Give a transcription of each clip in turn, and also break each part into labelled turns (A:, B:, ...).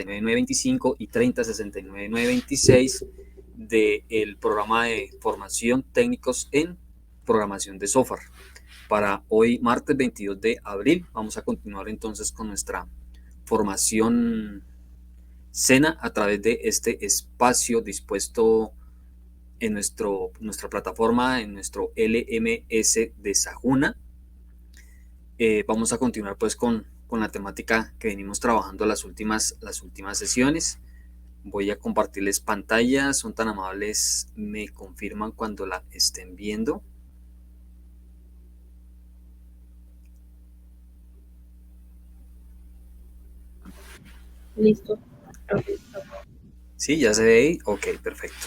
A: 925 y 3069-926 del programa de formación técnicos en programación de software. Para hoy, martes 22 de abril, vamos a continuar entonces con nuestra formación SENA a través de este espacio dispuesto en nuestra plataforma, en nuestro LMS de Sajuna. Vamos a continuar pues con la temática que venimos trabajando las últimas sesiones. Voy a compartirles pantalla, son tan amables, me confirman cuando la estén viendo.
B: Listo.
A: Sí, ya se ve ahí. Ok, perfecto.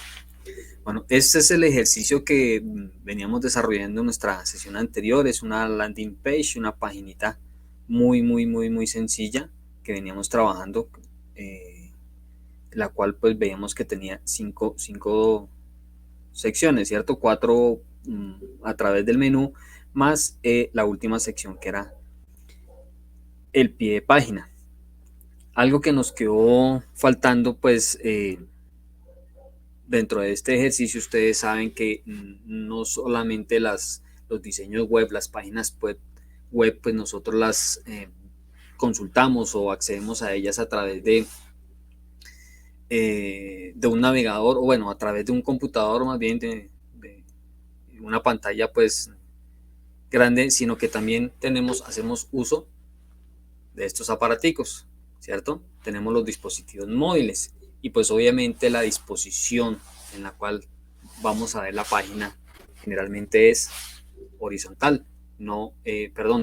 A: Bueno, este es el ejercicio que veníamos desarrollando en nuestra sesión anterior. Es una landing page, una paginita muy sencilla que veníamos trabajando, la cual pues veíamos que tenía cinco secciones, ¿cierto? 4 a través del menú, más la última sección que era el pie de página. Algo que nos quedó faltando pues dentro de este ejercicio, ustedes saben que no solamente los diseños web, las páginas web, pues nosotros las consultamos o accedemos a ellas a través de un navegador, o bueno, a través de un computador, más bien de una pantalla pues grande, sino que también hacemos uso de estos aparaticos, ¿cierto? Tenemos los dispositivos móviles y pues obviamente la disposición en la cual vamos a ver la página generalmente es horizontal,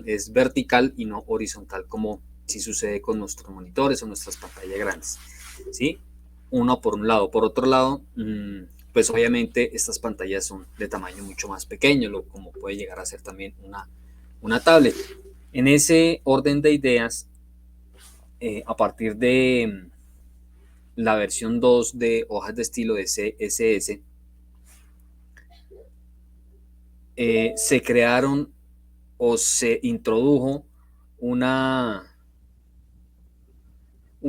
A: es vertical y no horizontal, como si sucede con nuestros monitores o nuestras pantallas grandes, ¿sí? Uno por un lado. Por otro lado, pues obviamente estas pantallas son de tamaño mucho más pequeño, como puede llegar a ser también una tablet. En ese orden de ideas, a partir de la versión 2 de hojas de estilo de CSS, se crearon o se introdujo un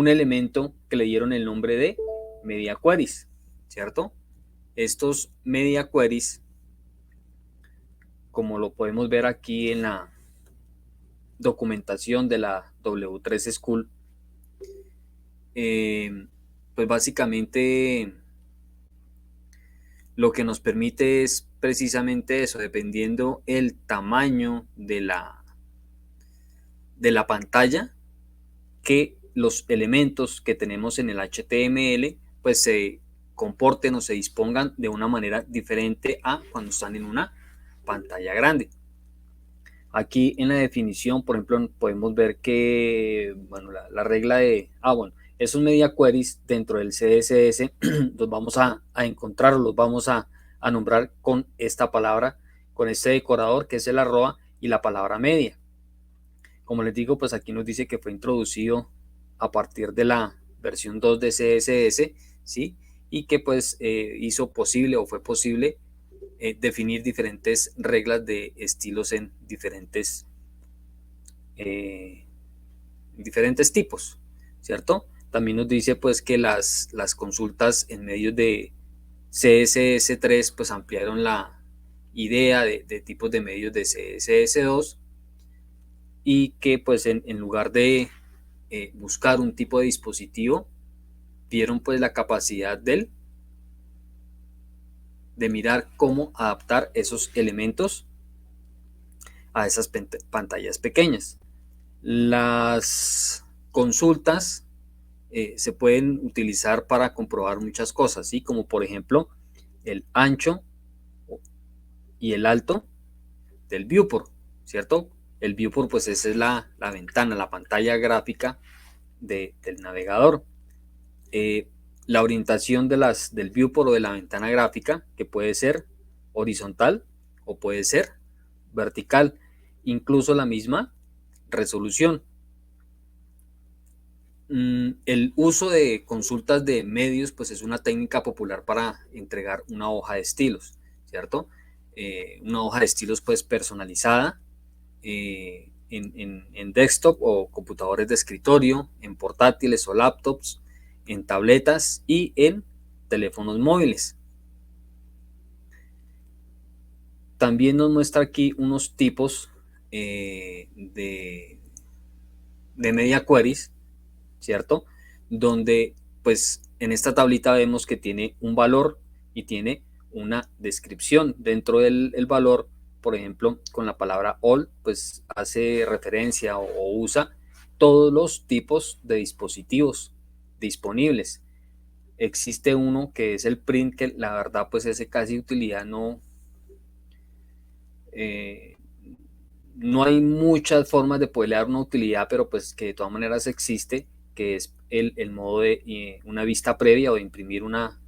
A: elemento que le dieron el nombre de media queries, ¿cierto? Estos media queries, como lo podemos ver aquí en la documentación de la W3 School, pues básicamente lo que nos permite es precisamente eso, dependiendo el tamaño de la pantalla, que los elementos que tenemos en el HTML pues se comporten o se dispongan de una manera diferente a cuando están en una pantalla grande. Aquí en la definición, por ejemplo, podemos ver que bueno, la regla de esos media queries dentro del CSS los vamos a encontrar, o los vamos a nombrar con esta palabra, con este decorador que es el arroba y la palabra media. Como les digo, pues aquí nos dice que fue introducido a partir de la versión 2 de CSS, ¿sí? Y que pues hizo posible o fue posible definir diferentes reglas de estilos en diferentes tipos, ¿cierto? También nos dice pues que las consultas en medios de CSS3 pues ampliaron la idea de tipos de medios de CSS2, y que pues en lugar de buscar un tipo de dispositivo, vieron pues la capacidad de mirar cómo adaptar esos elementos a esas pantallas pequeñas. Las consultas se pueden utilizar para comprobar muchas cosas, ¿sí? Como por ejemplo el ancho y el alto del viewport, ¿cierto? El viewport pues esa es la ventana, la pantalla gráfica del navegador. La orientación del viewport o de la ventana gráfica, que puede ser horizontal o puede ser vertical, incluso la misma resolución. El uso de consultas de medios pues es una técnica popular para entregar una hoja de estilos, ¿cierto? Una hoja de estilos pues personalizada en desktop o computadores de escritorio, en portátiles o laptops, en tabletas y en teléfonos móviles. También nos muestra aquí unos tipos de media queries, ¿cierto? Donde pues en esta tablita vemos que tiene un valor y tiene una descripción. Dentro del valor, por ejemplo, con la palabra all, pues hace referencia o usa todos los tipos de dispositivos disponibles. Existe uno que es el print, que la verdad pues ese casi utilidad no hay muchas formas de poderle dar una utilidad, pero pues que de todas maneras existe, que es el modo de una vista previa o de imprimir una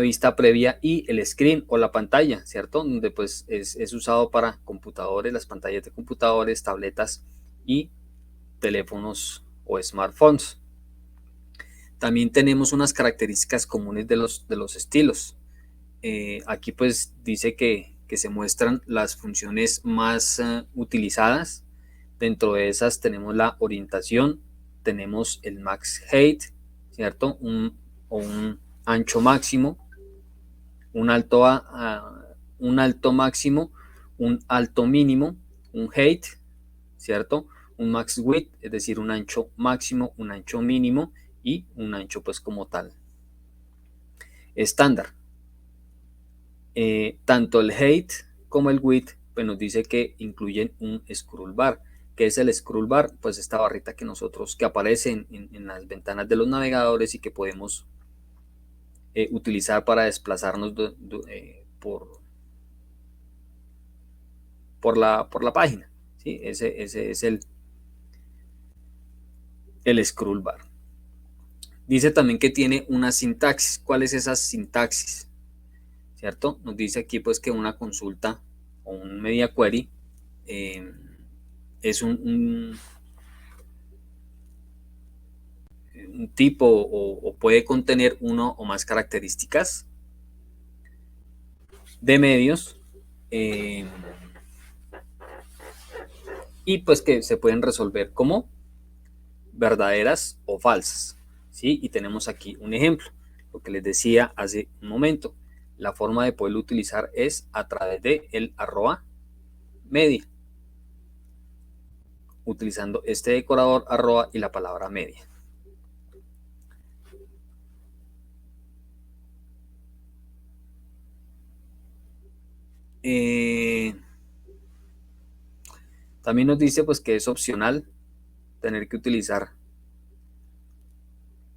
A: vista previa, y el screen o la pantalla, ¿cierto? Donde pues es usado para computadores, las pantallas de computadores, tabletas y teléfonos o smartphones. También tenemos unas características comunes de los estilos. Aquí pues dice que se muestran las funciones más utilizadas. Dentro de esas tenemos la orientación, tenemos el max height, ¿cierto? Un ancho máximo, un alto máximo, un alto mínimo, un height, ¿cierto? Un max width, es decir, un ancho máximo, un ancho mínimo y un ancho pues como tal estándar. Tanto el height como el width pues nos dice que incluyen un scroll bar. ¿Qué es el scroll bar? Pues esta barrita que aparece en las ventanas de los navegadores y que podemos utilizar para desplazarnos por la página, ¿sí? Ese es el scroll bar. Dice también que tiene una sintaxis. ¿Cuál es esa sintaxis? ¿Cierto? Nos dice aquí pues que una consulta o un media query es un tipo o puede contener uno o más características de medios y pues que se pueden resolver como verdaderas o falsas, ¿sí? Y tenemos aquí un ejemplo, lo que les decía hace un momento. La forma de poderlo utilizar es a través de el @media, utilizando este decorador arroba y la palabra media. También nos dice pues que es opcional tener que utilizar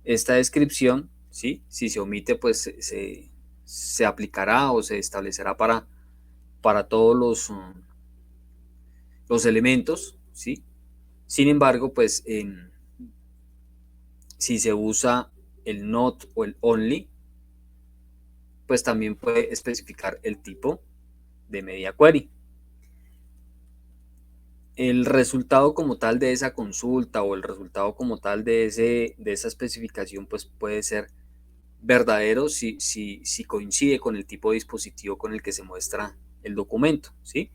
A: esta descripción, ¿sí? Si se omite pues se aplicará o se establecerá para todos los elementos, ¿sí? Sin embargo, pues si se usa el not o el only, pues también puede especificar el tipo de media query. El resultado como tal de esa consulta o el resultado como tal de esa especificación pues puede ser verdadero si coincide con el tipo de dispositivo con el que se muestra el documento, ¿sí?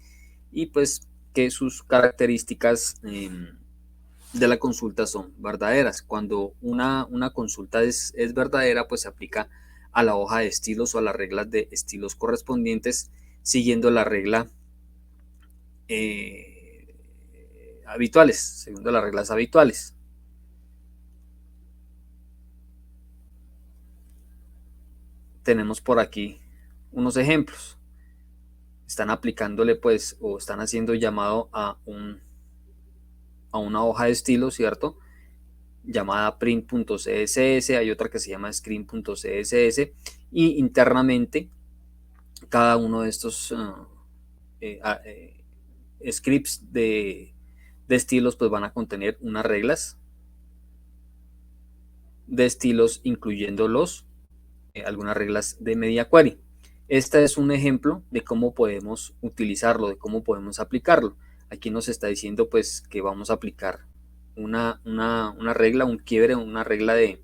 A: Y pues que sus características de la consulta son verdaderas. Cuando una consulta es verdadera, pues se aplica a la hoja de estilos o a las reglas de estilos correspondientes, siguiendo la regla habituales, siguiendo las reglas habituales. Tenemos por aquí unos ejemplos. Están aplicándole pues o están haciendo llamado a una hoja de estilo, ¿cierto? Llamada print.css, hay otra que se llama screen.css y internamente cada uno de estos scripts de estilos pues van a contener unas reglas de estilos, incluyendo algunas reglas de media query. Este es un ejemplo de cómo podemos utilizarlo, de cómo podemos aplicarlo. Aquí nos está diciendo pues que vamos a aplicar una regla, un quiebre, una regla de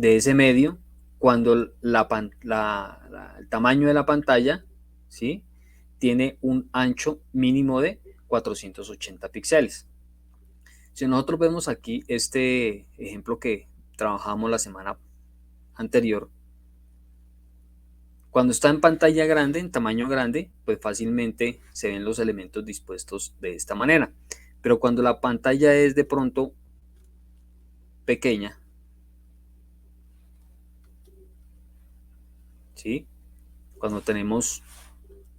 A: ese medio cuando el tamaño de la pantalla, ¿sí? tiene un ancho mínimo de 480 píxeles. Si nosotros vemos aquí este ejemplo que trabajamos la semana anterior, cuando está en pantalla grande, en tamaño grande, pues fácilmente se ven los elementos dispuestos de esta manera. Pero cuando la pantalla es de pronto pequeña, ¿sí? Cuando tenemos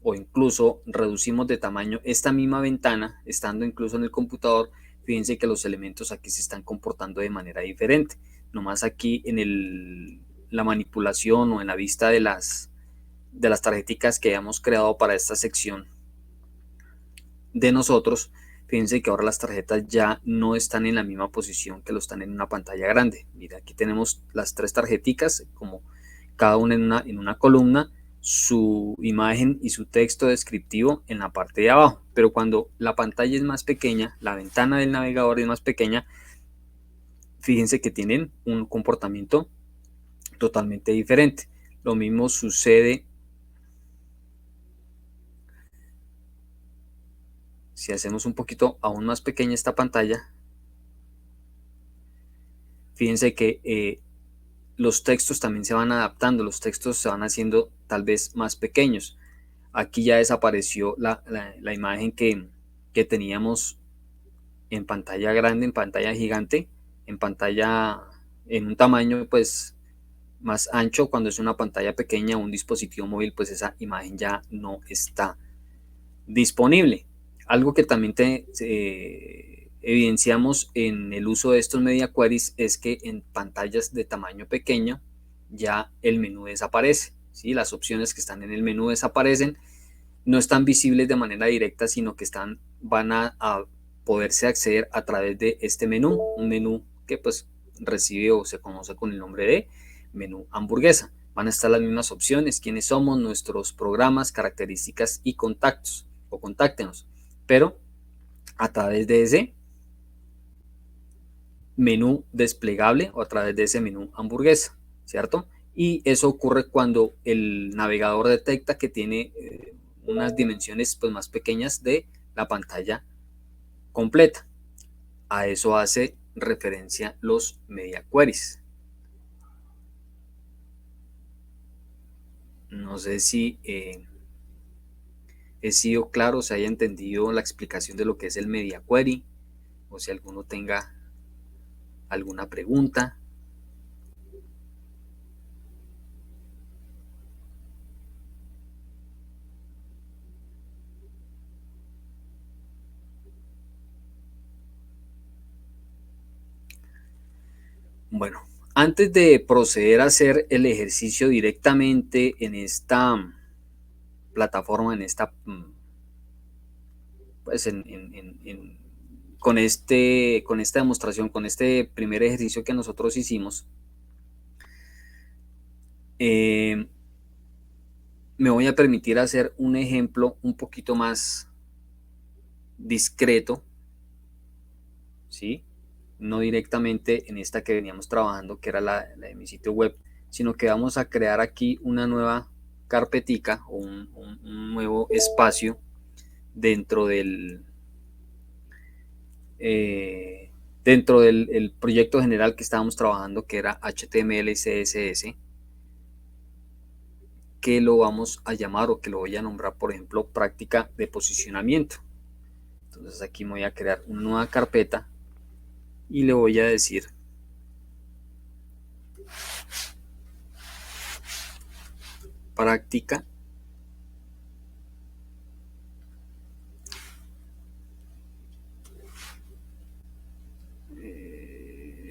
A: o incluso reducimos de tamaño esta misma ventana, estando incluso en el computador, fíjense que los elementos aquí se están comportando de manera diferente. Nomás aquí en la manipulación o en la vista de las tarjeticas que hemos creado para esta sección de nosotros, fíjense que ahora las tarjetas ya no están en la misma posición que lo están en una pantalla grande. Mira, aquí tenemos las 3 tarjeticas, como cada una en una columna, su imagen y su texto descriptivo en la parte de abajo. Pero cuando la pantalla es más pequeña, la ventana del navegador es más pequeña, fíjense que tienen un comportamiento totalmente diferente. Lo mismo sucede si hacemos un poquito aún más pequeña esta pantalla. Fíjense que los textos también se van adaptando, los textos se van haciendo tal vez más pequeños. Aquí ya desapareció la imagen que teníamos en pantalla grande, en pantalla gigante, en pantalla en un tamaño pues más ancho. Cuando es una pantalla pequeña, un dispositivo móvil, pues esa imagen ya no está disponible. Algo que también evidenciamos en el uso de estos media queries es que en pantallas de tamaño pequeño ya el menú desaparece, ¿sí? Las opciones que están en el menú desaparecen, no están visibles de manera directa, sino que van a poderse acceder a través de este menú, un menú que pues recibe o se conoce con el nombre de menú hamburguesa. Van a estar las mismas opciones, quiénes somos, nuestros programas, características y contactos o contáctenos, pero a través de ese menú desplegable o a través de ese menú hamburguesa, ¿cierto? Y eso ocurre cuando el navegador detecta que tiene unas dimensiones pues más pequeñas de la pantalla completa. A eso hace referencia los media queries. No sé si he sido claro, se haya entendido la explicación de lo que es el media query, o si alguno tenga alguna pregunta. Bueno, antes de proceder a hacer el ejercicio directamente en esta plataforma, en esta, pues con esta demostración, con este primer ejercicio que nosotros hicimos, me voy a permitir hacer un ejemplo un poquito más discreto, ¿sí? No directamente en esta que veníamos trabajando, que era la de mi sitio web, sino que vamos a crear aquí una nueva carpetica o un nuevo espacio dentro del el proyecto general que estábamos trabajando, que era HTML y CSS, que lo vamos a llamar o que lo voy a nombrar, por ejemplo, práctica de posicionamiento. Entonces aquí me voy a crear una nueva carpeta y le voy a decir práctica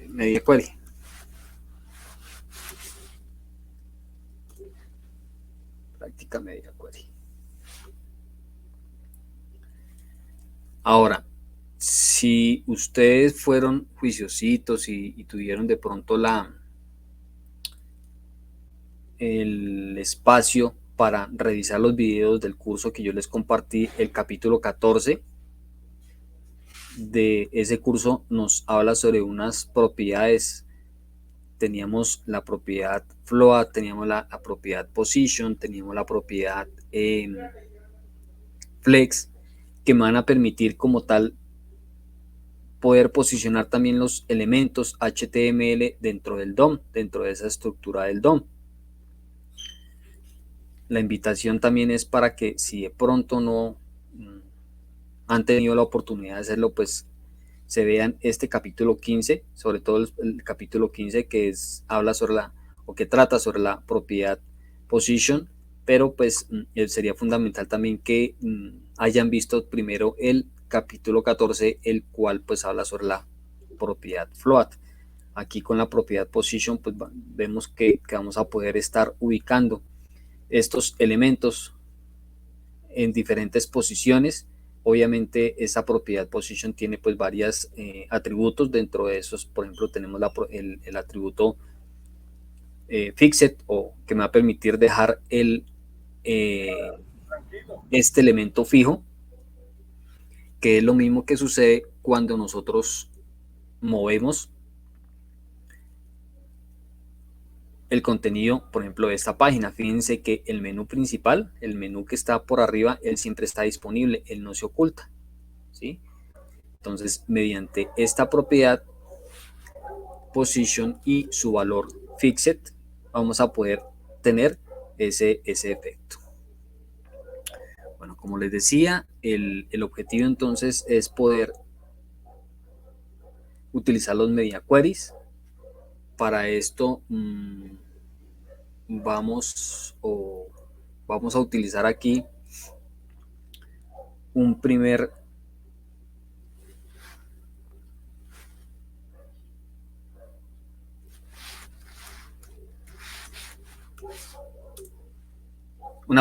A: media query. Práctica media query. Ahora, si ustedes fueron juiciositos y tuvieron de pronto el espacio para revisar los videos del curso que yo les compartí, el capítulo 14 de ese curso nos habla sobre unas propiedades. Teníamos la propiedad float, teníamos la propiedad position, teníamos la propiedad flex, que me van a permitir como tal poder posicionar también los elementos HTML dentro del DOM, dentro de esa estructura del DOM. La invitación también es para que si de pronto no han tenido la oportunidad de hacerlo, pues se vean este capítulo 15, sobre todo el capítulo 15 que habla sobre o que trata sobre la propiedad position, pero pues sería fundamental también que hayan visto primero el capítulo 14, el cual pues habla sobre la propiedad float. Aquí con la propiedad position pues vemos que vamos a poder estar ubicando estos elementos en diferentes posiciones. Obviamente esa propiedad position tiene pues varios atributos. Dentro de esos, por ejemplo, tenemos el atributo fixed, o que me va a permitir dejar este elemento fijo, que es lo mismo que sucede cuando nosotros movemos el contenido, por ejemplo, de esta página. Fíjense que el menú principal, el menú que está por arriba, él siempre está disponible, él no se oculta, ¿sí? Entonces, mediante esta propiedad position y su valor fixed, vamos a poder tener ese efecto. Bueno, como les decía, el objetivo entonces es poder utilizar los media queries. Para esto vamos a utilizar aquí una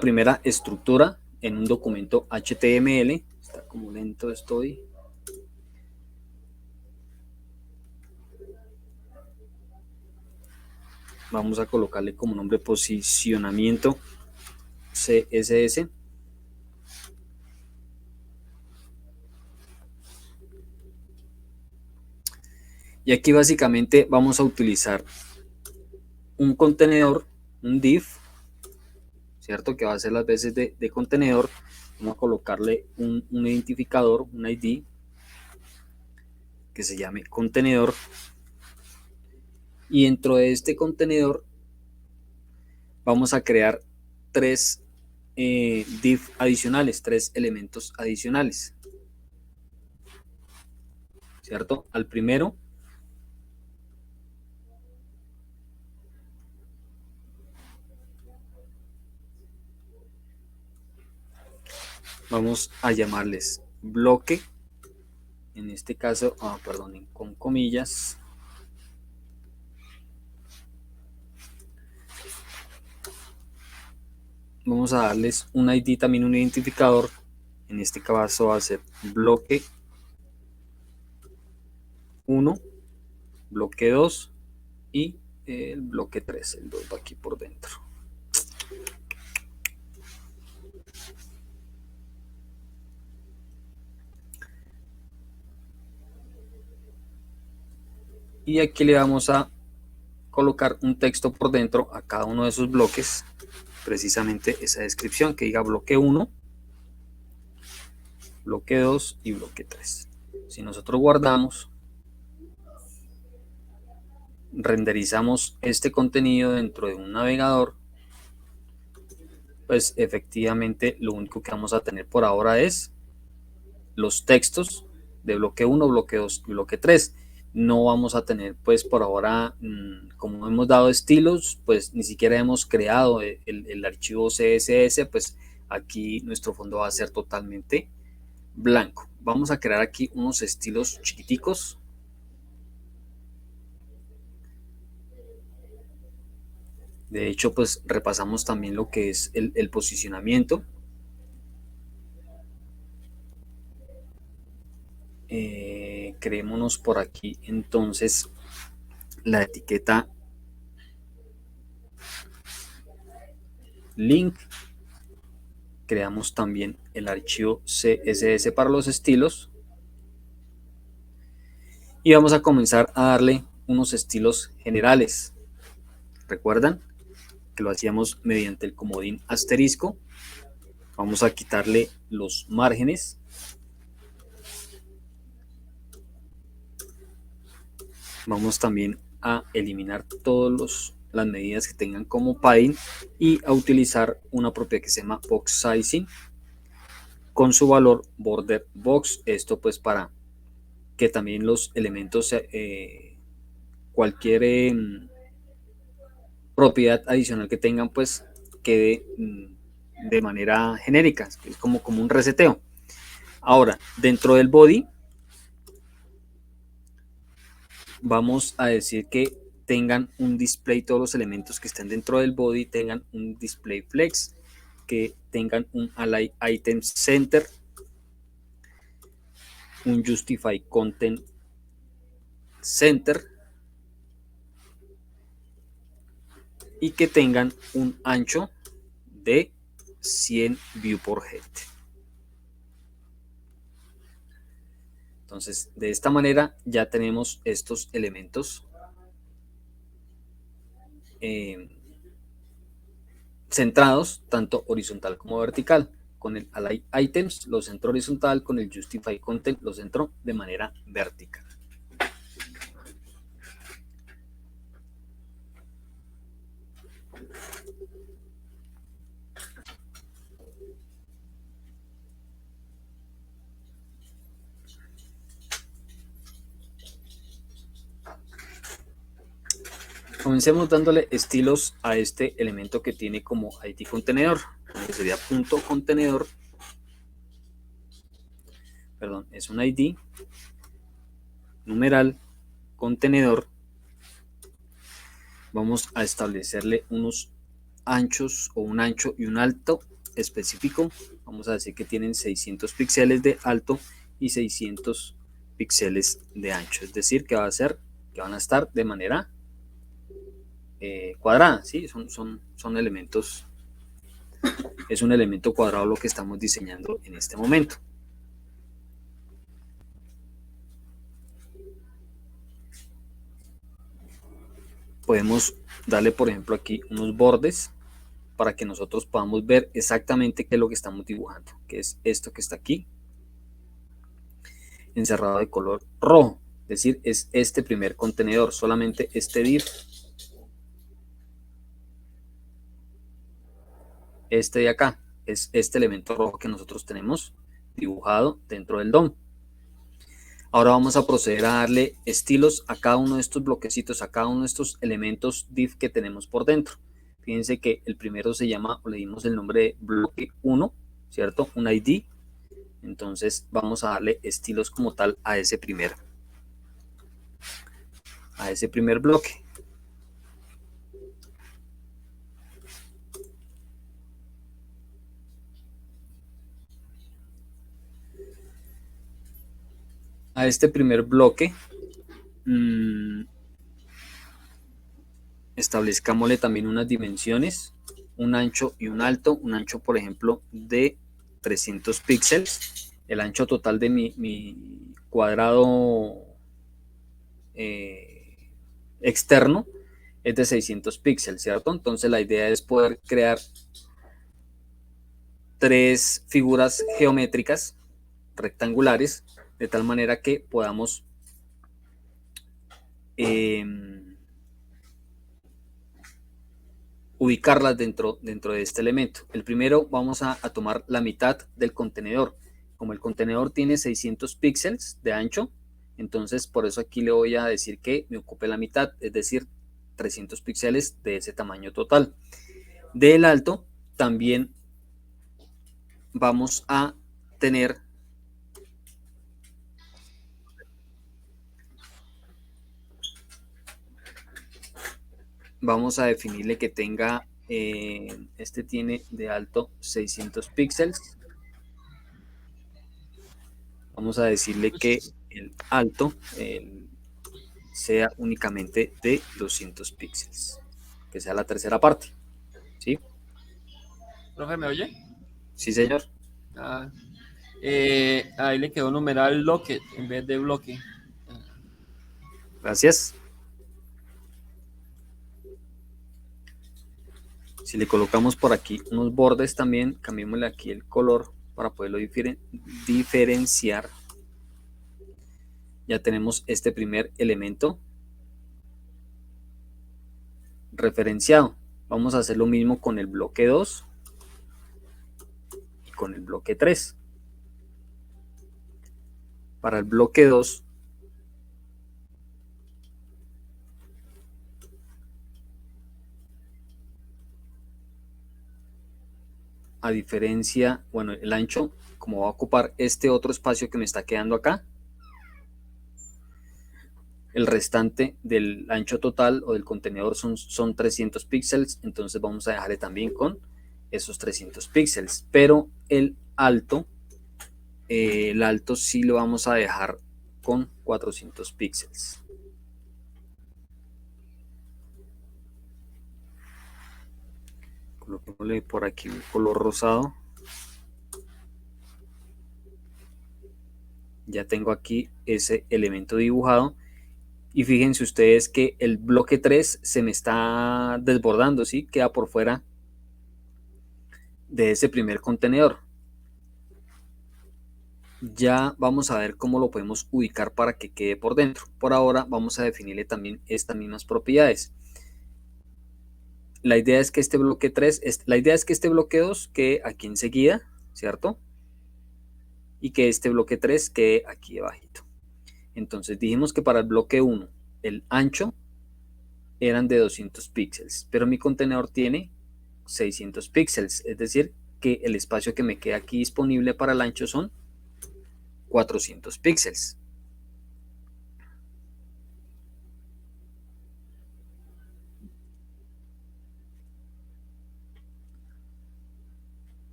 A: primera estructura en un documento HTML. Está como lento estoy. Vamos a colocarle como nombre posicionamiento CSS. Y aquí básicamente vamos a utilizar un contenedor, un div, ¿cierto? Que va a ser las veces de contenedor. Vamos a colocarle un identificador, un ID, que se llame contenedor. Y dentro de este contenedor vamos a crear tres div adicionales, tres elementos adicionales, ¿cierto? Al primero vamos a llamarles bloque, en este caso, perdonen, con comillas, vamos a darles un ID, también un identificador. En este caso va a ser bloque 1, bloque 2 y el bloque 3, el 2 va aquí por dentro. Y aquí le vamos a colocar un texto por dentro a cada uno de esos bloques, precisamente esa descripción que diga bloque 1, bloque 2 y bloque 3. Si nosotros guardamos, renderizamos este contenido dentro de un navegador, pues efectivamente lo único que vamos a tener por ahora es los textos de bloque 1, bloque 2 y bloque 3. No vamos a tener pues por ahora, como hemos dado estilos, pues ni siquiera hemos creado el archivo CSS, pues aquí nuestro fondo va a ser totalmente blanco. Vamos a crear aquí unos estilos chiquiticos. De hecho, pues repasamos también lo que es el posicionamiento. Creémonos por aquí entonces la etiqueta link. Creamos también el archivo CSS para los estilos. Y vamos a comenzar a darle unos estilos generales. ¿Recuerdan que lo hacíamos mediante el comodín asterisco? Vamos a quitarle los márgenes. Vamos también a eliminar todas las medidas que tengan como padding y a utilizar una propiedad que se llama box sizing con su valor border box. Esto pues para que también los elementos, cualquier propiedad adicional que tengan, pues quede de manera genérica, es como un reseteo. Ahora, dentro del body, vamos a decir que tengan un display, todos los elementos que estén dentro del body tengan un display flex, que tengan un align item center, un justify content center y que tengan un ancho de 100 view por head. Entonces, de esta manera ya tenemos estos elementos centrados, tanto horizontal como vertical. Con el Align Items lo centro horizontal, con el Justify Content lo centro de manera vertical. Comencemos dándole estilos a este elemento que tiene como ID contenedor, que sería punto contenedor, perdón, es un ID, numeral, contenedor. Vamos a establecerle unos anchos o un ancho y un alto específico. Vamos a decir que tienen 600 píxeles de alto y 600 píxeles de ancho, es decir, que van a estar de manera cuadrada, ¿sí? Son elementos, es un elemento cuadrado lo que estamos diseñando en este momento. Podemos darle, por ejemplo, aquí unos bordes para que nosotros podamos ver exactamente qué es lo que estamos dibujando, que es esto que está aquí, encerrado de color rojo, es decir, es este primer contenedor, solamente este div, este de acá, es este elemento rojo que nosotros tenemos dibujado dentro del DOM. Ahora vamos a proceder a darle estilos a cada uno de estos bloquecitos, a cada uno de estos elementos div que tenemos por dentro. Fíjense que el primero se llama, o le dimos el nombre de bloque 1, ¿cierto? Un ID. Entonces vamos a darle estilos como tal a ese primer bloque. A este primer bloque establezcámosle también unas dimensiones, un ancho y un alto, un ancho por ejemplo de 300 píxeles, el ancho total de mi cuadrado externo es de 600 píxeles, ¿cierto? Entonces la idea es poder crear 3 figuras geométricas rectangulares de tal manera que podamos ubicarlas dentro de este elemento. El primero vamos a tomar la mitad del contenedor. Como el contenedor tiene 600 píxeles de ancho, entonces por eso aquí le voy a decir que me ocupe la mitad, es decir, 300 píxeles de ese tamaño total. Del alto también vamos a tener vamos a definirle que tenga, este tiene de alto 600 píxeles. Vamos a decirle que el alto sea únicamente de 200 píxeles, que sea la tercera parte. ¿Sí?
B: ¿Profe, me oye?
A: Sí, señor.
B: Ahí le quedó numeral bloque en vez de bloque.
A: Gracias. Si le colocamos por aquí unos bordes también, cambiémosle aquí el color para poderlo diferenciar. Ya tenemos este primer elemento referenciado. Vamos a hacer lo mismo con el bloque 2 y con el bloque 3. Para el bloque 2, a diferencia, bueno, el ancho, como va a ocupar este otro espacio que me está quedando acá, el restante del ancho total o del contenedor son 300 píxeles, entonces vamos a dejarle también con esos 300 píxeles, pero el alto sí lo vamos a dejar con 400 píxeles. Coloquémosle por aquí un color rosado. Ya tengo aquí ese elemento dibujado. Y fíjense ustedes que el bloque 3 se me está desbordando, ¿sí? Queda por fuera de ese primer contenedor. Ya vamos a ver cómo lo podemos ubicar para que quede por dentro. Por ahora vamos a definirle también estas mismas propiedades. La idea es que este bloque 3, la idea es que este bloque 2 quede aquí enseguida, ¿cierto? Y que este bloque 3 quede aquí abajito. Entonces dijimos que para el bloque 1 el ancho eran de 200 píxeles, pero mi contenedor tiene 600 píxeles, es decir, que el espacio que me queda aquí disponible para el ancho son 400 píxeles.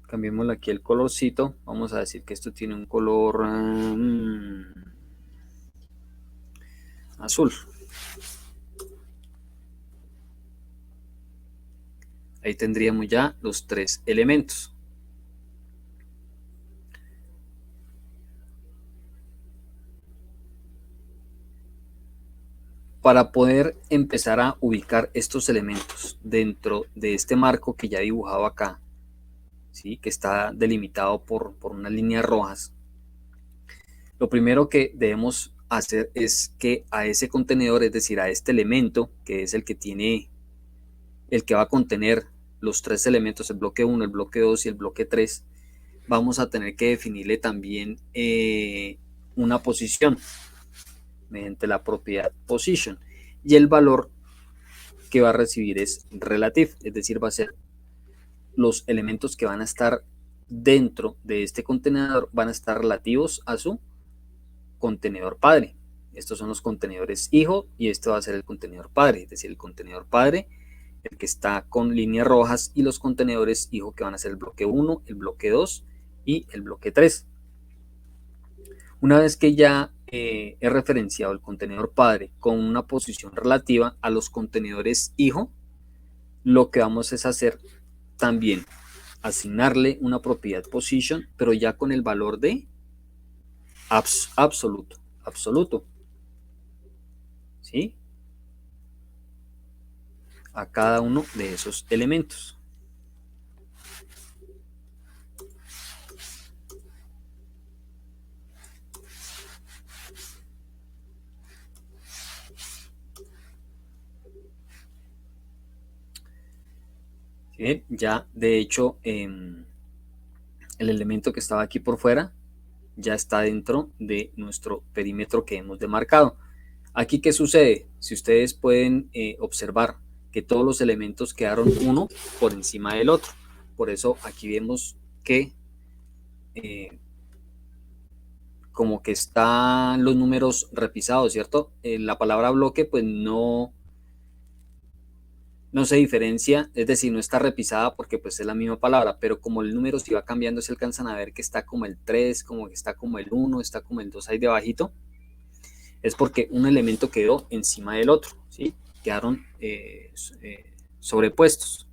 A: Cambiémosle aquí el colorcito, vamos a decir que esto tiene un color azul. Ahí tendríamos ya los tres elementos. Para poder empezar a ubicar estos elementos dentro de este marco que ya he dibujado acá, ¿sí? Que está delimitado por unas líneas rojas, lo primero que debemos hacer es que a ese contenedor, es decir, a este elemento, que es el que tiene, el que va a contener los tres elementos, el bloque 1, el bloque 2 y el bloque 3, vamos a tener que definirle también una posición mediante la propiedad position, y el valor que va a recibir es relative, es decir, va a ser los elementos que van a estar dentro de este contenedor van a estar relativos a su contenedor padre. Estos son los contenedores hijo y este va a ser el contenedor padre, es decir, el contenedor padre, el que está con líneas rojas, y los contenedores hijo que van a ser el bloque 1, el bloque 2 y el bloque 3. Una vez que ya he referenciado el contenedor padre con una posición relativa a los contenedores hijo, lo que vamos es hacer también asignarle una propiedad position, pero ya con el valor de absoluto, ¿sí? A cada uno de esos elementos. ¿Sí? Ya de hecho el elemento que estaba aquí por fuera ya está dentro de nuestro perímetro que hemos demarcado. Aquí, ¿qué sucede? Si ustedes pueden observar que todos los elementos quedaron uno por encima del otro. Por eso aquí vemos que como que están los números repisados, ¿cierto? La palabra bloque pues no se diferencia, es decir, no está repisada porque pues es la misma palabra, pero como el número se va cambiando, se alcanzan a ver que está como el 3, como que está como el 1, está como el 2 ahí debajito. Es porque un elemento quedó encima del otro, ¿sí? Quedaron sobrepuestos.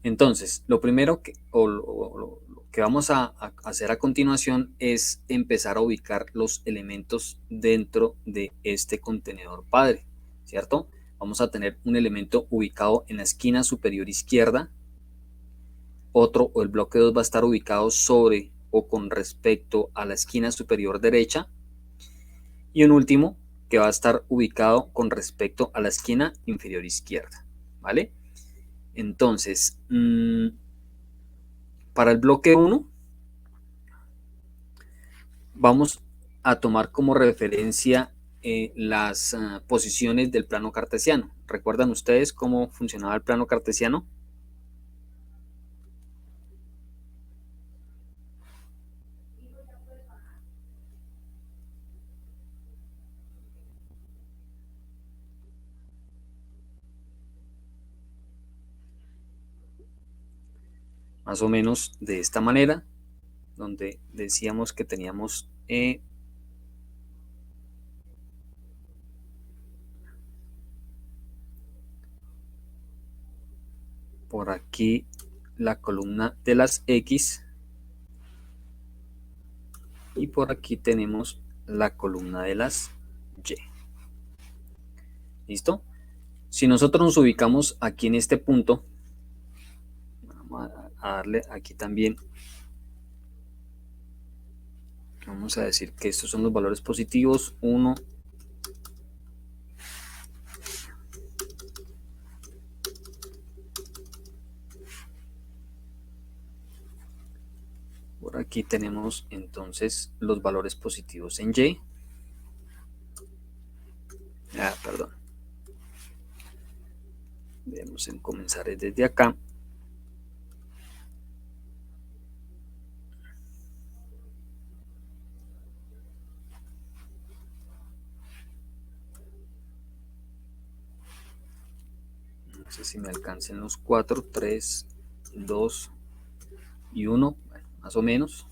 A: Entonces, lo primero lo que vamos a hacer a continuación es empezar a ubicar los elementos dentro de este contenedor padre, ¿cierto? Vamos a tener un elemento ubicado en la esquina superior izquierda, otro o el bloque 2 va a estar ubicado sobre o con respecto a la esquina superior derecha, y un último que va a estar ubicado con respecto a la esquina inferior izquierda, ¿vale? Entonces, para el bloque 1, vamos a tomar como referencia las posiciones del plano cartesiano. ¿Recuerdan ustedes cómo funcionaba el plano cartesiano? Más o menos de esta manera, donde decíamos que teníamos por aquí la columna de las X y por aquí tenemos la columna de las Y. ¿Listo? Si nosotros nos ubicamos aquí en este punto, vamos a darle aquí también, vamos a decir que estos son los valores positivos, 1, por aquí tenemos entonces los valores positivos en Y. Perdón. Debemos comenzar desde acá. No sé si me alcancen los 4, 3, 2 y 1, bueno, más o menos.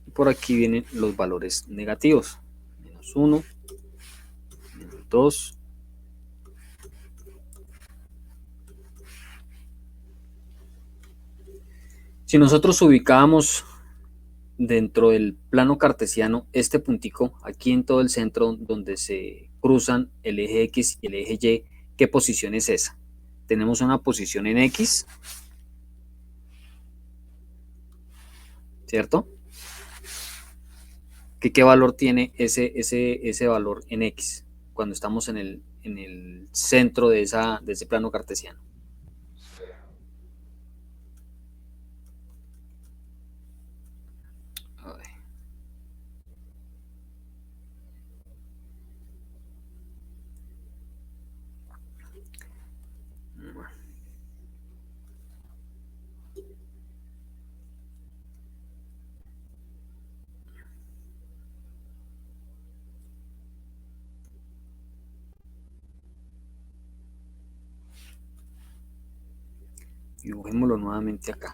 A: Y por aquí vienen los valores negativos. Menos 1, menos 2. Si nosotros ubicábamos dentro del plano cartesiano este puntico aquí en todo el centro donde se cruzan el eje X y el eje Y, ¿qué posición es esa? Tenemos una posición en X, ¿cierto? ¿Qué valor tiene ese valor en X cuando estamos en el centro de ese plano cartesiano? Dibujémoslo nuevamente acá.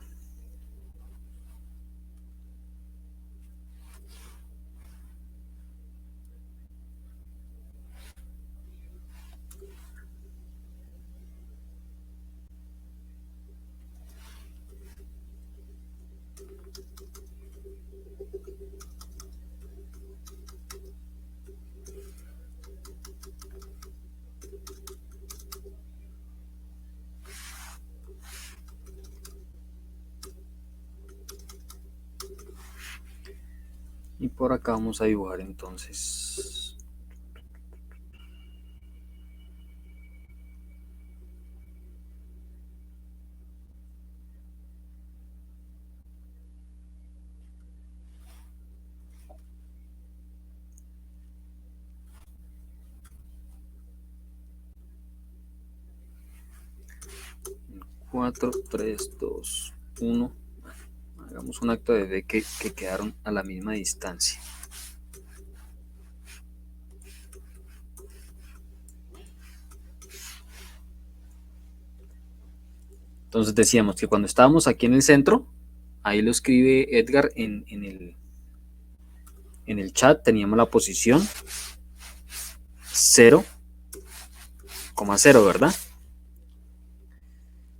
A: Y por acá vamos a dibujar entonces en 4, 3, 2, 1. Hagamos un acto de fe que quedaron a la misma distancia. Entonces decíamos que cuando estábamos aquí en el centro, ahí lo escribe Edgar en el chat, teníamos la posición 0,0, ¿verdad?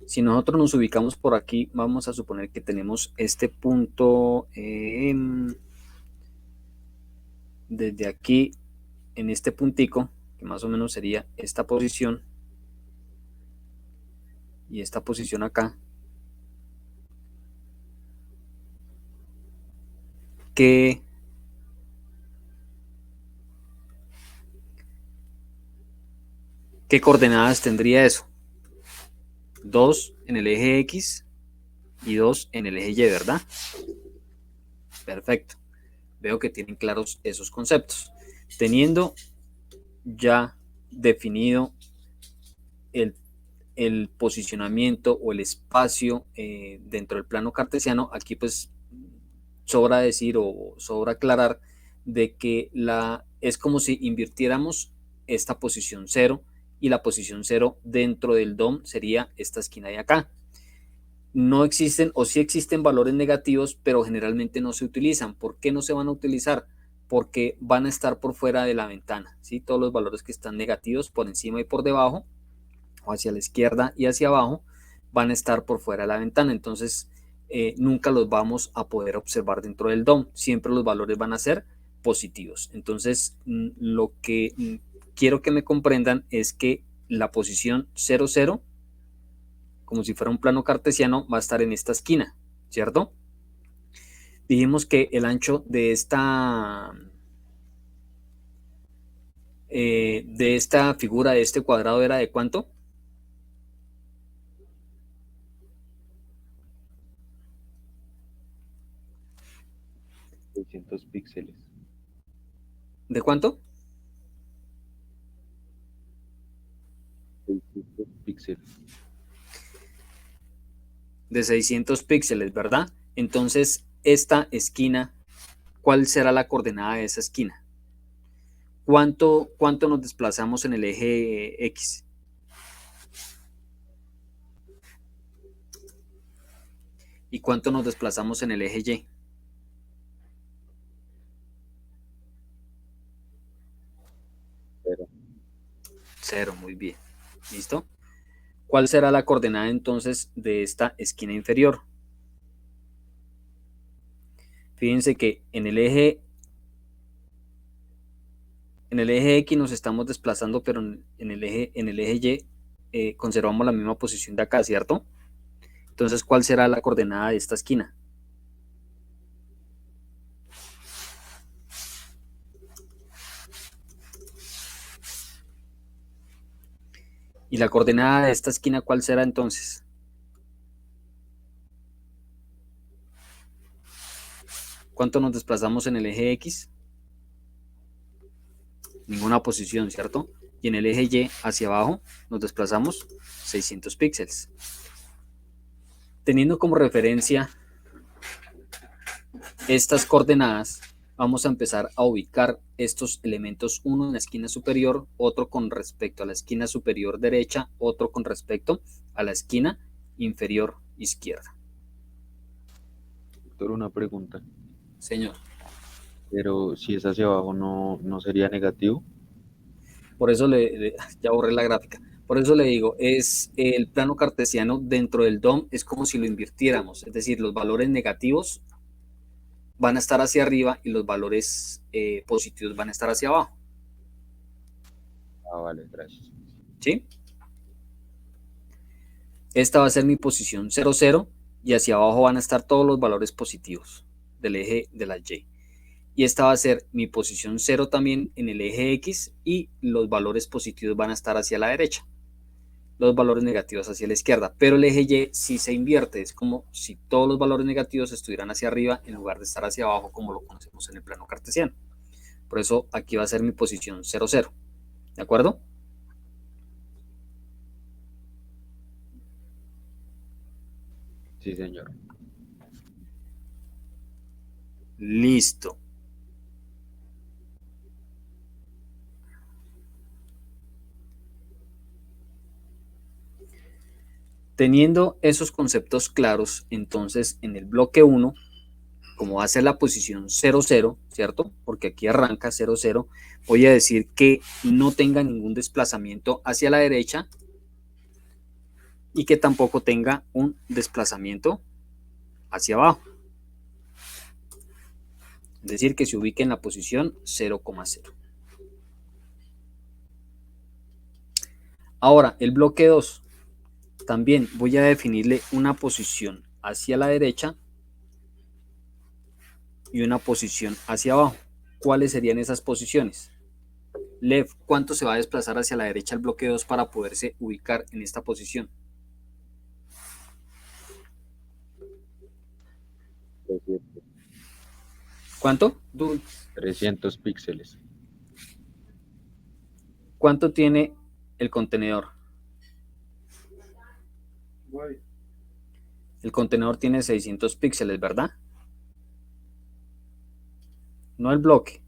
A: Si nosotros nos ubicamos por aquí, vamos a suponer que tenemos este punto desde aquí, en este puntico, que más o menos sería esta posición, y esta posición acá, ¿qué coordenadas tendría eso? 2 en el eje X y 2 en el eje Y, ¿verdad? Perfecto. Veo que tienen claros esos conceptos. Teniendo ya definido el posicionamiento o el espacio dentro del plano cartesiano, aquí pues sobra decir o sobra aclarar de que es como si invirtiéramos esta posición 0 y la posición 0 dentro del DOM sería esta esquina de acá. No existen o sí existen valores negativos, pero generalmente no se utilizan. ¿Por qué no se van a utilizar? Porque van a estar por fuera de la ventana, ¿sí? Todos los valores que están negativos por encima y por debajo, o hacia la izquierda y hacia abajo, van a estar por fuera de la ventana. Entonces, nunca los vamos a poder observar dentro del DOM. Siempre los valores van a ser positivos. Entonces, lo que quiero que me comprendan es que la posición 0, 0, como si fuera un plano cartesiano, va a estar en esta esquina, ¿cierto? Dijimos que el ancho de esta figura, de este cuadrado, era de ¿cuánto?
C: Píxeles.
A: ¿De cuánto?
C: 600 píxeles.
A: De 600 píxeles, ¿verdad? Entonces, esta esquina, ¿cuál será la coordenada de esa esquina? ¿Cuánto nos desplazamos en el eje X? ¿Y cuánto nos desplazamos en el eje Y?
C: 0.
A: 0, muy bien. ¿Listo? ¿Cuál será la coordenada entonces de esta esquina inferior? Fíjense que en el eje X nos estamos desplazando, pero en el eje Y conservamos la misma posición de acá, ¿cierto? Entonces, ¿cuál será la coordenada de esta esquina? ¿Y la coordenada de esta esquina cuál será entonces? ¿Cuánto nos desplazamos en el eje X? Ninguna posición, ¿cierto? Y en el eje Y hacia abajo nos desplazamos 600 píxeles. Teniendo como referencia estas coordenadas, vamos a empezar a ubicar estos elementos, uno en la esquina superior, otro con respecto a la esquina superior derecha, otro con respecto a la esquina inferior izquierda.
C: Doctor, una pregunta.
A: Señor.
C: Pero si es hacia abajo, ¿no sería negativo?
A: Por eso ya borré la gráfica. Por eso le digo, es el plano cartesiano dentro del DOM, es como si lo invirtiéramos, es decir, los valores negativos van a estar hacia arriba y los valores positivos van a estar hacia abajo.
C: Ah, vale, gracias.
A: ¿Sí? Esta va a ser mi posición 0, 0 y hacia abajo van a estar todos los valores positivos del eje de la Y. Y esta va a ser mi posición 0 también en el eje X y los valores positivos van a estar hacia la derecha, los valores negativos hacia la izquierda, pero el eje Y sí se invierte, es como si todos los valores negativos estuvieran hacia arriba en lugar de estar hacia abajo como lo conocemos en el plano cartesiano. Por eso aquí va a ser mi posición 0, 0. ¿De acuerdo?
C: Sí, señor.
A: Listo. Teniendo esos conceptos claros, entonces en el bloque 1, como va a ser la posición 0, 0, ¿cierto? Porque aquí arranca 0, 0, voy a decir que no tenga ningún desplazamiento hacia la derecha y que tampoco tenga un desplazamiento hacia abajo. Es decir, que se ubique en la posición 0,0. Ahora, el bloque 2. También voy a definirle una posición hacia la derecha y una posición hacia abajo. ¿Cuáles serían esas posiciones? Lev, ¿cuánto se va a desplazar hacia la derecha el bloque 2 para poderse ubicar en esta posición?
C: 300,
A: ¿Cuánto?
C: 300 píxeles.
A: ¿Cuánto tiene el contenedor? El contenedor tiene 600 píxeles, ¿verdad? No el bloque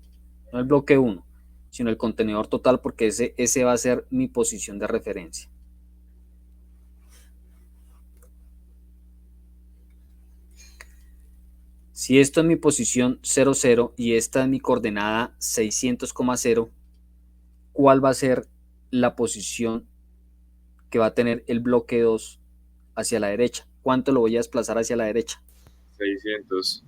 A: 1, sino el contenedor total, porque ese va a ser mi posición de referencia. Si esto es mi posición 0, 0 y esta es mi coordenada 600,0, ¿cuál va a ser la posición que va a tener el bloque 2 hacia la derecha? ¿Cuánto lo voy a desplazar hacia la derecha?
D: 600.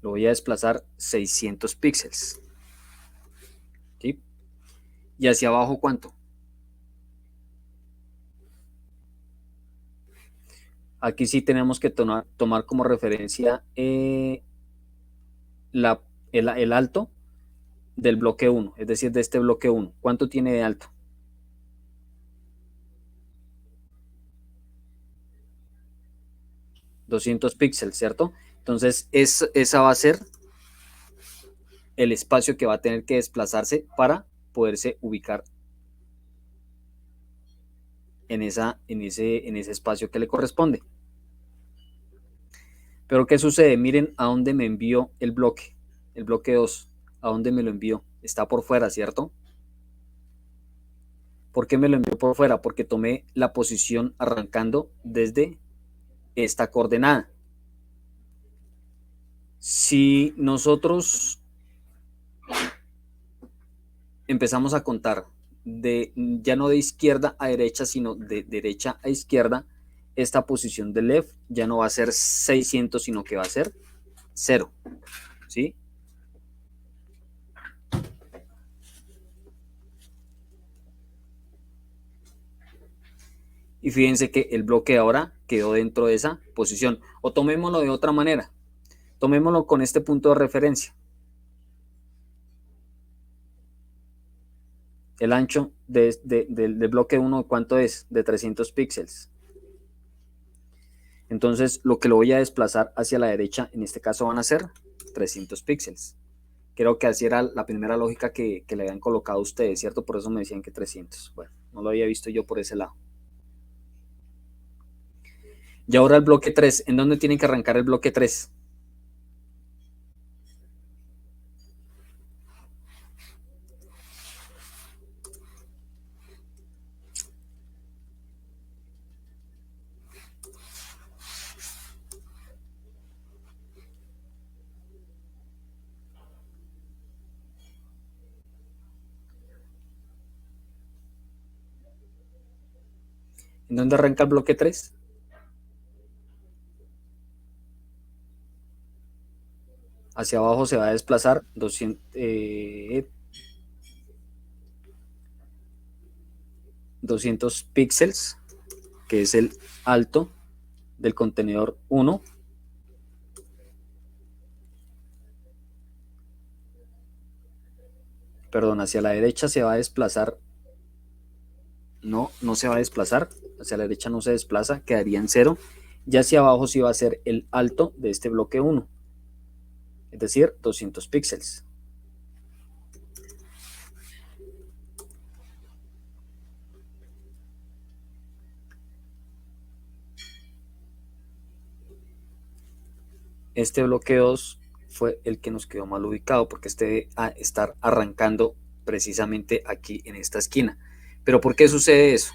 A: Lo voy a desplazar 600 píxeles. ¿Sí? ¿Y hacia abajo cuánto? Aquí sí tenemos que tomar como referencia el alto del bloque 1, es decir, de este bloque 1. ¿Cuánto tiene de alto? $200 píxeles, ¿cierto? Entonces, esa va a ser el espacio que va a tener que desplazarse para poderse ubicar en ese espacio que le corresponde. Pero ¿qué sucede? Miren a dónde me envió el bloque 2. ¿A dónde me lo envió? Está por fuera, ¿cierto? ¿Por qué me lo envió por fuera? Porque tomé la posición arrancando desde esta coordenada. Si nosotros empezamos a contar ya no de izquierda a derecha, sino de derecha a izquierda, esta posición de left ya no va a ser 600, sino que va a ser 0. ¿Sí? Y fíjense que el bloque ahora quedó dentro de esa posición. O tomémoslo de otra manera. Tomémoslo con este punto de referencia. El ancho del bloque 1, ¿cuánto es? De 300 píxeles. Entonces, lo que lo voy a desplazar hacia la derecha, en este caso van a ser 300 píxeles. Creo que así era la primera lógica que le habían colocado a ustedes, ¿cierto? Por eso me decían que 300. Bueno, no lo había visto yo por ese lado. Y ahora el bloque 3. ¿En dónde tienen que arrancar el bloque 3? ¿En dónde arranca el bloque 3? Hacia abajo se va a desplazar 200 píxeles, que es el alto del contenedor 1. Perdón, hacia la derecha se va a desplazar. No se va a desplazar. Hacia la derecha no se desplaza, quedaría en 0. Y hacia abajo sí va a ser el alto de este bloque 1. Es decir, 200 píxeles. Este bloque 2 fue el que nos quedó mal ubicado, porque este debe estar arrancando precisamente aquí en esta esquina. ¿Pero por qué sucede eso?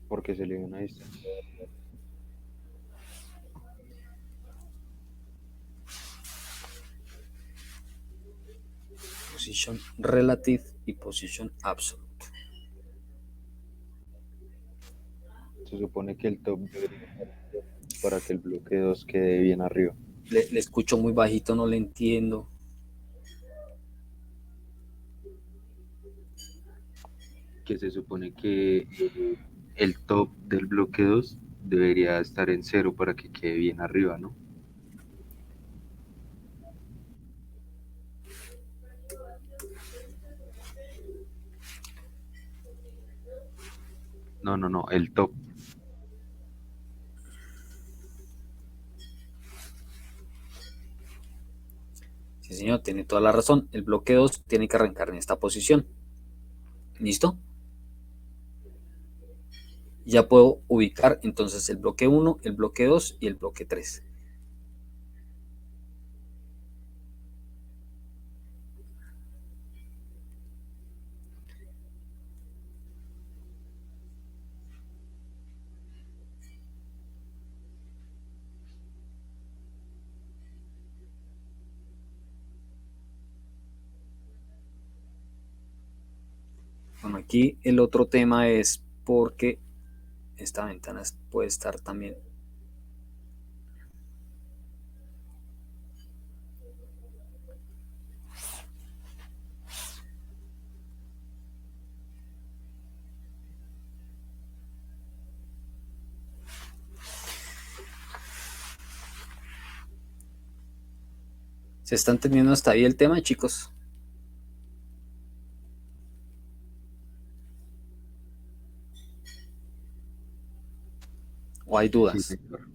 C: Porque se le dio una distancia.
A: position relative y position absolute.
C: Se supone que el top debería estar para que el bloque 2 quede bien arriba.
A: Le escucho muy bajito, no le entiendo.
C: Que se supone que el top del bloque 2 debería estar en 0 para que quede bien arriba, ¿no? No, el top.
A: Sí, señor, tiene toda la razón. El bloque 2 tiene que arrancar en esta posición. ¿Listo? Ya puedo ubicar entonces el bloque 1, el bloque 2 y el bloque 3. Bueno, aquí el otro tema es porque esta ventana puede estar también. ¿Se está entendiendo hasta ahí el tema, chicos? ¿O hay
C: Sí,
A: dudas?
C: señor.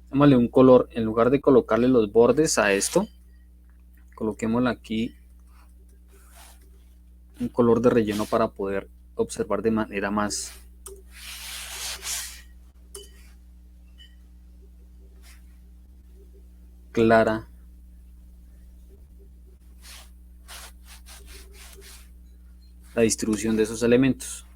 A: Démosle un color, en lugar de colocarle los bordes a esto, coloquémosle aquí un color de relleno para poder observar de manera más clara la distribución de esos elementos.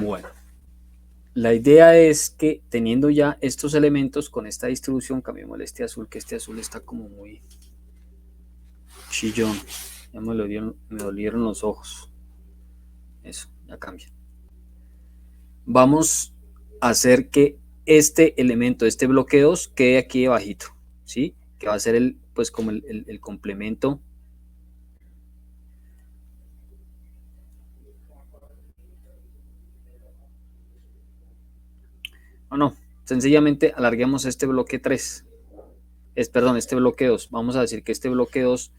A: Bueno, la idea es que teniendo ya estos elementos con esta distribución, cambiemos este azul, que este azul está como muy chillón. Ya me dolieron los ojos. Eso, ya cambia. Vamos a hacer que este elemento, este bloque 2, quede aquí debajito, ¿sí? Que va a ser pues como el complemento. No, sencillamente alarguemos este bloque 3. Perdón, este bloque 2. Vamos a decir que este bloque 2,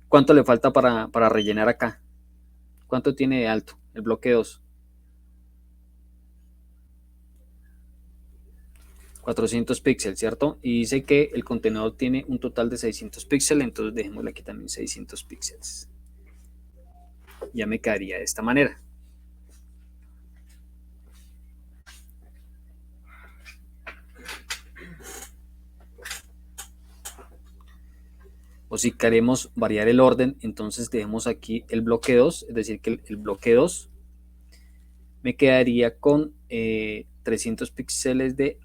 A: ¿cuánto le falta para rellenar acá? ¿Cuánto tiene de alto el bloque 2? 400 píxeles, ¿cierto? Y dice que el contenedor tiene un total de 600 píxeles, entonces dejémosle aquí también 600 píxeles. Ya me quedaría de esta manera. O si queremos variar el orden, entonces dejemos aquí el bloque 2, es decir, que el bloque 2 me quedaría con 300 píxeles de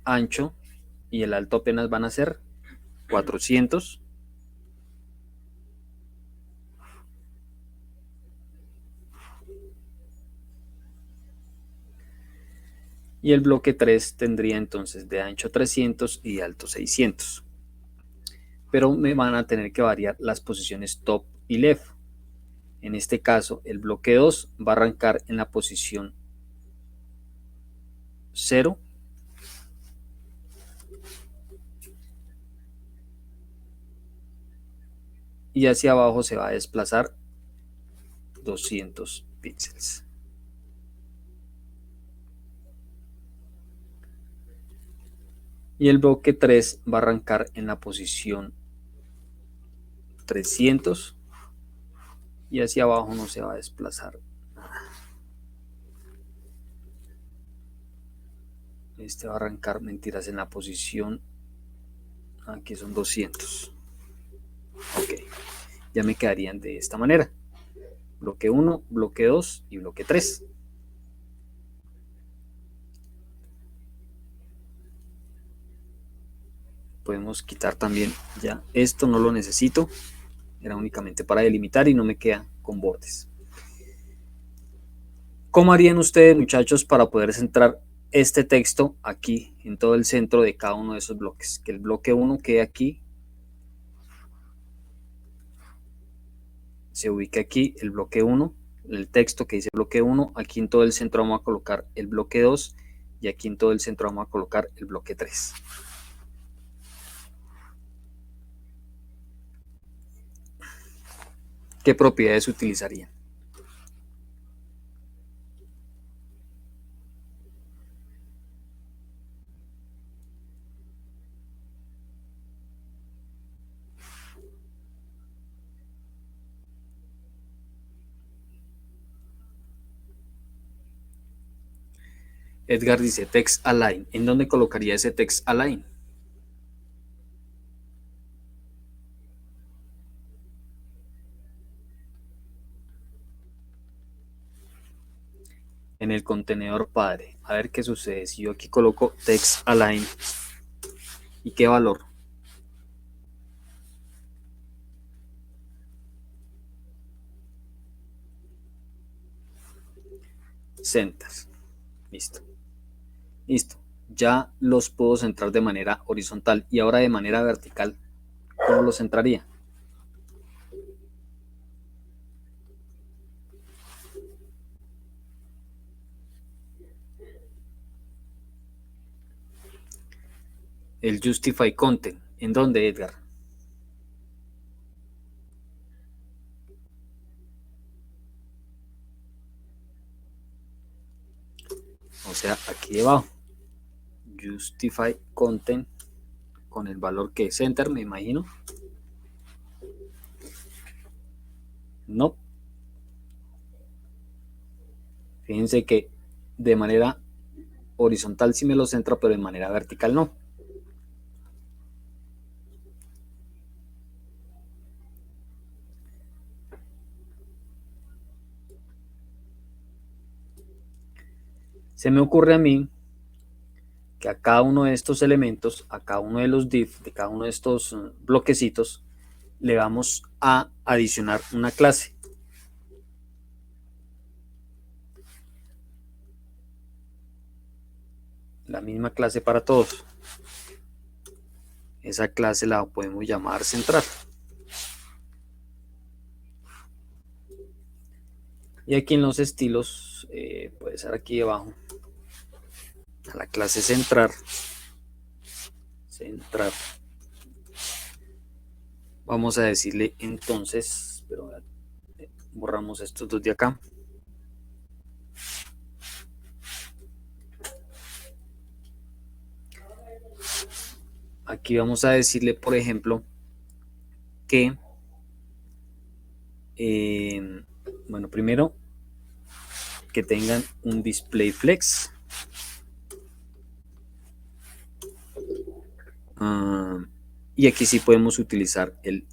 A: ancho y el alto apenas van a ser 400. Y el bloque 3 tendría entonces de ancho 300 y de alto 600. Pero me van a tener que variar las posiciones top y left. En este caso, el bloque 2 va a arrancar en la posición 0. Y hacia abajo se va a desplazar 200 píxeles. Y el bloque 3 va a arrancar en la posición 300 y hacia abajo no se va a desplazar nada. Este va a arrancar, mentiras, en la posición, aquí son 200. Ok, ya me quedarían de esta manera: bloque 1, bloque 2 y bloque 3. Podemos quitar también ya esto, no lo necesito, era únicamente para delimitar y no me queda con bordes. ¿Cómo harían ustedes, muchachos, para poder centrar este texto aquí en todo el centro de cada uno de esos bloques? Que el bloque 1 quede aquí, se ubica aquí el bloque 1, el texto que dice bloque 1, aquí en todo el centro vamos a colocar el bloque 2 y aquí en todo el centro vamos a colocar el bloque 3. ¿Qué propiedades utilizarían? Edgar dice text align. ¿En dónde colocaría ese text align? En el contenedor padre. A ver qué sucede si yo aquí coloco text align. ¿Y qué valor? Center. Listo. Listo. Ya los puedo centrar de manera horizontal. Y ahora de manera vertical, ¿cómo los centraría? El justify content. ¿En dónde, Edgar? O sea, aquí debajo. Justify content con el valor que es center, me imagino. No. Fíjense que de manera horizontal sí me lo centra, pero de manera vertical no. Se me ocurre a mí que a cada uno de estos elementos, a cada uno de los div, de cada uno de estos bloquecitos, le vamos a adicionar una clase. La misma clase para todos. Esa clase la podemos llamar centrar. Y aquí en los estilos, puede ser aquí debajo, a la clase centrar. Vamos a decirle entonces, pero borramos estos dos de acá. aquí vamos a decirle, por ejemplo, que, bueno, primero que tengan un display flex. Y aquí sí podemos utilizar el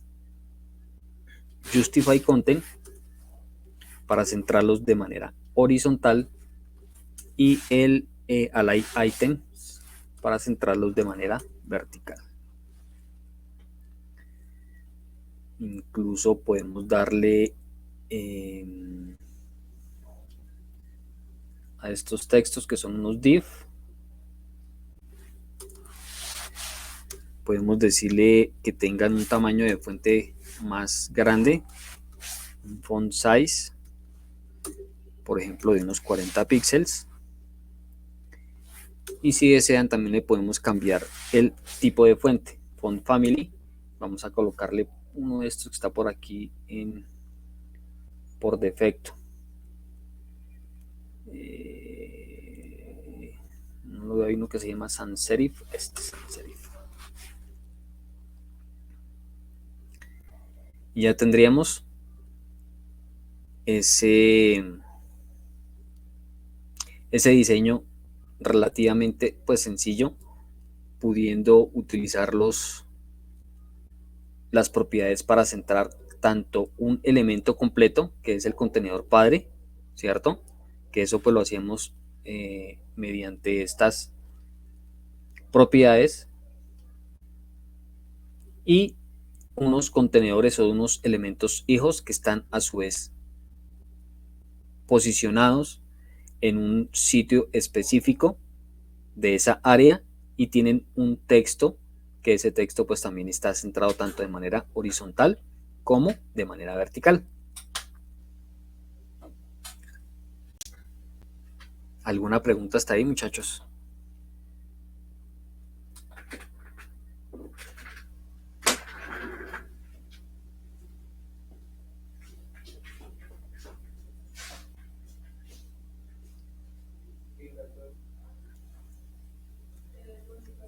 A: justify content para centrarlos de manera horizontal y el align item para centrarlos de manera vertical. Incluso podemos darle a estos textos que son unos div, podemos decirle que tengan un tamaño de fuente más grande, un font size, por ejemplo, de unos 40 píxeles. Y si desean, también le podemos cambiar el tipo de fuente, font family. Vamos a colocarle uno de estos que está por aquí por defecto. No lo hay uno que se llama sans serif. Este sans serif. Y ya tendríamos ese diseño relativamente pues sencillo, pudiendo utilizar las propiedades para centrar tanto un elemento completo, que es el contenedor padre, ¿cierto? Que eso pues lo hacemos mediante estas propiedades, y unos contenedores o unos elementos hijos que están a su vez posicionados en un sitio específico de esa área y tienen un texto, que ese texto pues también está centrado tanto de manera horizontal como de manera vertical. ¿Alguna pregunta hasta ahí, muchachos?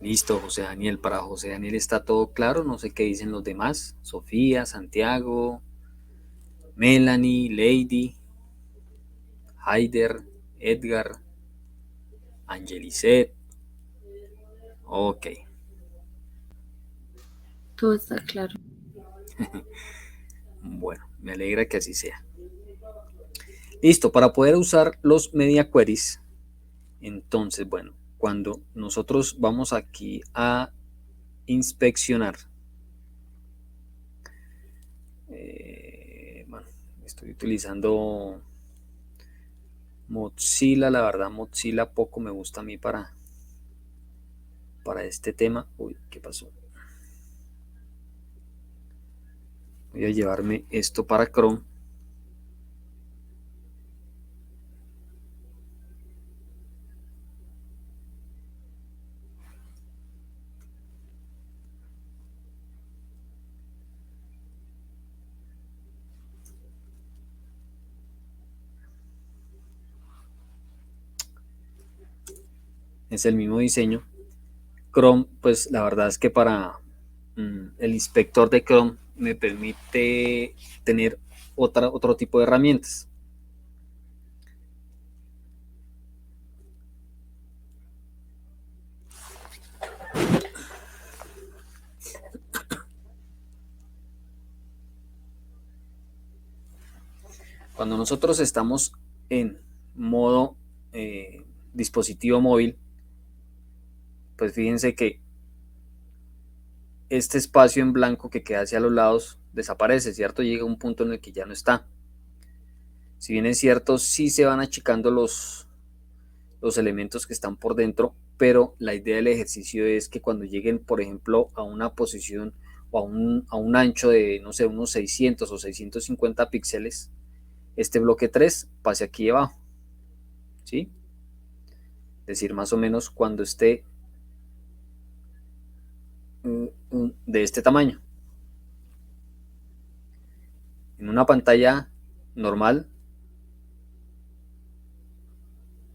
A: Listo, José Daniel. Para José Daniel está todo claro. No sé qué dicen los demás. Sofía, Santiago, Melanie, Lady, Haider, Edgar, Angelicet. Ok.
D: Todo está claro.
A: Bueno, me alegra que así sea. Listo, para poder usar los media queries, entonces, bueno, cuando nosotros vamos aquí a inspeccionar, bueno, estoy utilizando Mozilla. La verdad, Mozilla poco me gusta a mí para este tema. Uy, ¿qué pasó? Voy a llevarme esto para Chrome. Es el mismo diseño. Chrome, pues la verdad es que para el inspector de Chrome me permite tener otro tipo de herramientas. Cuando nosotros estamos en modo dispositivo móvil, pues fíjense que este espacio en blanco que queda hacia los lados desaparece, ¿cierto? Llega un punto en el que ya no está. Si bien es cierto, sí se van achicando los elementos que están por dentro, pero la idea del ejercicio es que cuando lleguen, por ejemplo, a una posición o a un ancho de, no sé, unos 600 o 650 píxeles, este bloque 3 pase aquí abajo, ¿sí? Es decir, más o menos cuando esté de este tamaño. En una pantalla normal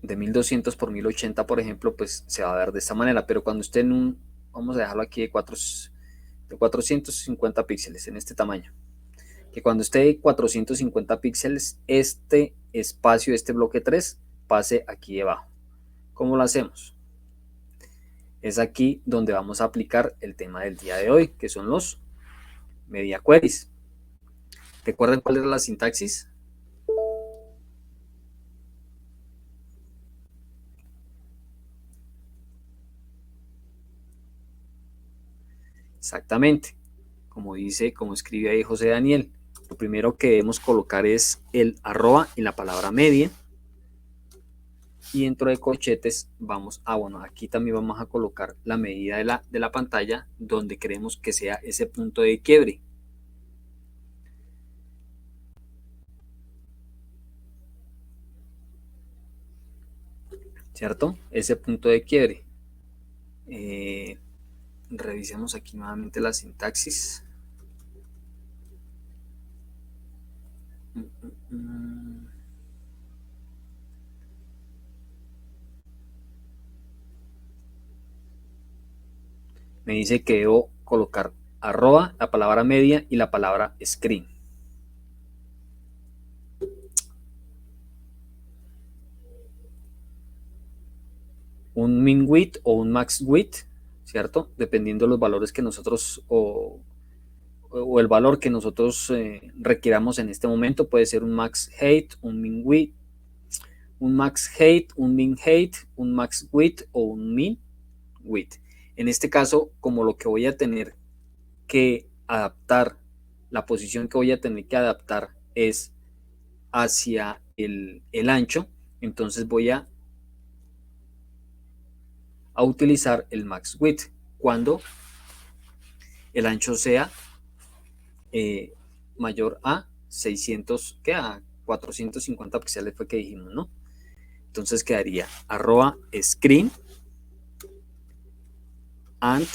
A: de 1200 por 1080, por ejemplo, pues se va a ver de esta manera, pero cuando esté en un vamos a dejarlo aquí de 450 píxeles en este tamaño. Que cuando esté de 450 píxeles, este espacio, este bloque 3, pase aquí debajo. ¿Cómo lo hacemos? Es aquí donde vamos a aplicar el tema del día de hoy, que son los media queries. ¿Recuerdan cuál era la sintaxis? Exactamente, como escribe ahí José Daniel, lo primero que debemos colocar es el arroba en la palabra media, y dentro de corchetes vamos a, bueno, aquí también vamos a colocar la medida de la pantalla donde queremos que sea ese punto de quiebre. ¿Cierto? Ese punto de quiebre. Revisemos aquí nuevamente la sintaxis. Me dice que debo colocar arroba, la palabra media y la palabra screen. Un min width o un max width, ¿cierto? Dependiendo de los valores que nosotros o el valor que nosotros requiramos en este momento. Puede ser un max height, un min width, un max height, un min height, un max width o un min width. En este caso, como lo que voy a tener que adaptar, la posición que voy a tener que adaptar es hacia el ancho, entonces voy a utilizar el max width cuando el ancho sea mayor a 600, que a 450 píxeles fue que dijimos, ¿no? Entonces quedaría arroba screen and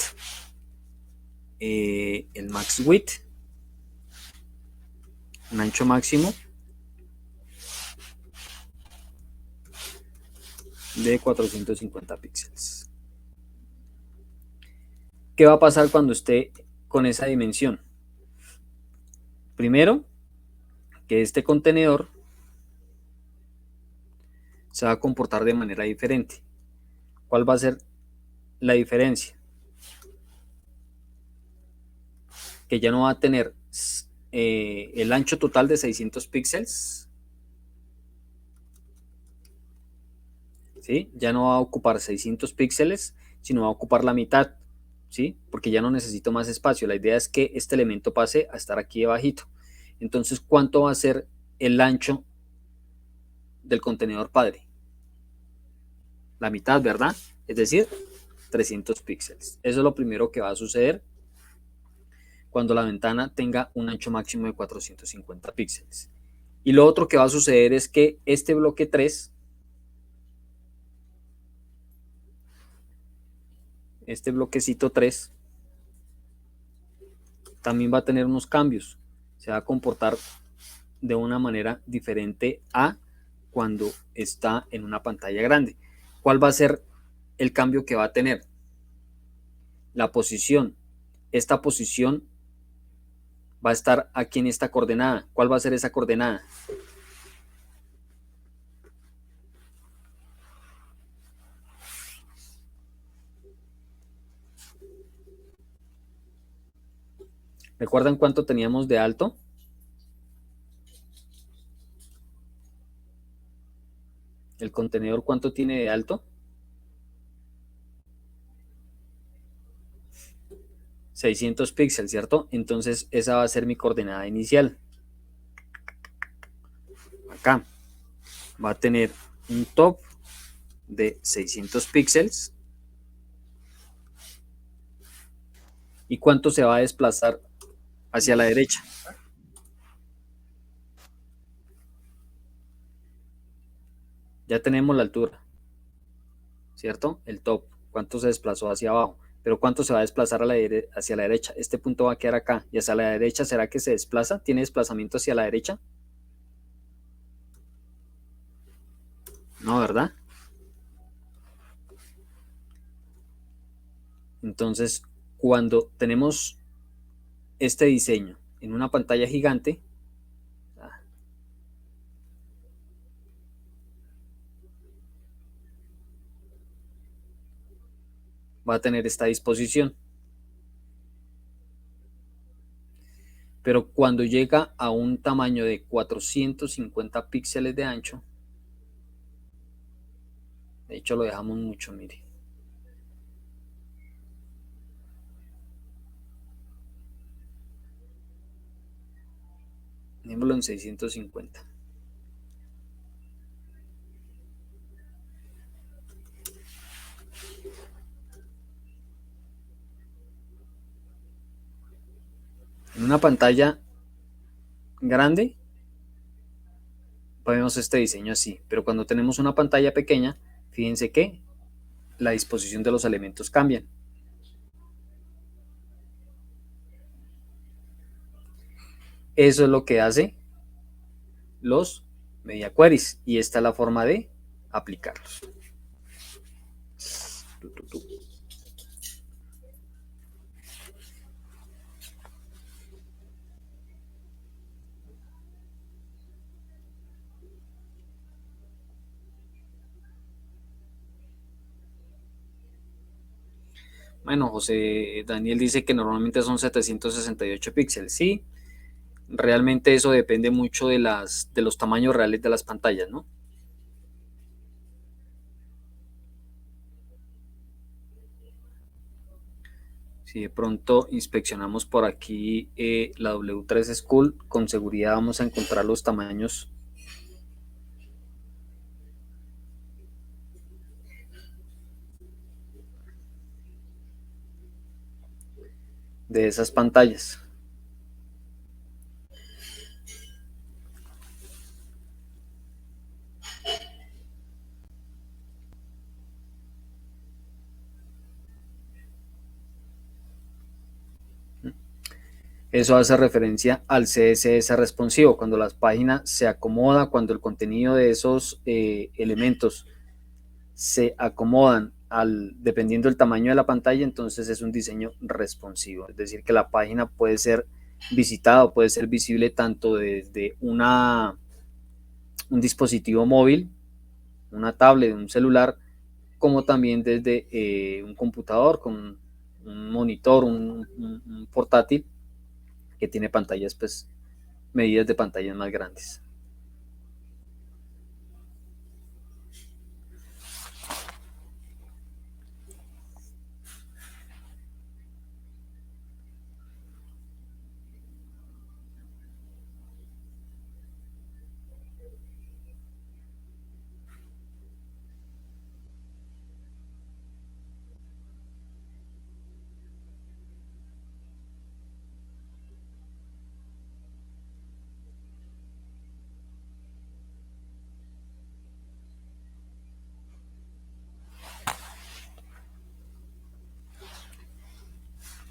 A: el max width, un ancho máximo de 450 píxeles. ¿Qué va a pasar cuando esté con esa dimensión? Primero, que este contenedor se va a comportar de manera diferente. ¿Cuál va a ser la diferencia? Que ya no va a tener el ancho total de 600 píxeles, ¿sí? Ya no va a ocupar 600 píxeles, sino va a ocupar la mitad, ¿sí? Porque ya no necesito más espacio. La idea es que este elemento pase a estar aquí abajito. Entonces, ¿cuánto va a ser el ancho del contenedor padre? La mitad, ¿verdad? Es decir, 300 píxeles. Eso es lo primero que va a suceder cuando la ventana tenga un ancho máximo de 450 píxeles. Y lo otro que va a suceder es que este bloque 3, este bloquecito 3, también va a tener unos cambios. Se va a comportar de una manera diferente a cuando está en una pantalla grande. ¿Cuál va a ser el cambio que va a tener? La posición. Esta posición va a estar aquí en esta coordenada. ¿Cuál va a ser esa coordenada? ¿Recuerdan cuánto teníamos de alto? ¿El contenedor cuánto tiene de alto? 600 píxeles, ¿cierto? Entonces esa va a ser mi coordenada inicial. Acá va a tener un top de 600 píxeles. ¿Y cuánto se va a desplazar hacia la derecha? Ya tenemos la altura, ¿cierto? El top, ¿cuánto se desplazó hacia abajo? Pero ¿cuánto se va a desplazar hacia la derecha? Este punto va a quedar acá. ¿Y hacia la derecha será que se desplaza? ¿Tiene desplazamiento hacia la derecha? No, ¿verdad? Entonces, cuando tenemos este diseño en una pantalla gigante, va a tener esta disposición. Pero cuando llega a un tamaño de 450 píxeles de ancho, de hecho lo dejamos mucho, mire. Dejémoslo en 650. En una pantalla grande vemos este diseño así, pero cuando tenemos una pantalla pequeña, fíjense que la disposición de los elementos cambian. Eso es lo que hace los media queries y esta es la forma de aplicarlos. Bueno, José Daniel dice que normalmente son 768 píxeles. Sí, realmente eso depende mucho de los tamaños reales de las pantallas, ¿no? Si de pronto inspeccionamos por aquí la W3 School, con seguridad vamos a encontrar los tamaños de esas pantallas. Eso hace referencia al CSS responsivo, cuando la página se acomoda, cuando el contenido de esos elementos se acomodan dependiendo del tamaño de la pantalla, entonces es un diseño responsivo. Es decir, que la página puede ser visitada o puede ser visible tanto desde un dispositivo móvil, una tablet, un celular, como también desde un computador con un monitor, un portátil que tiene pantallas, pues, medidas de pantallas más grandes.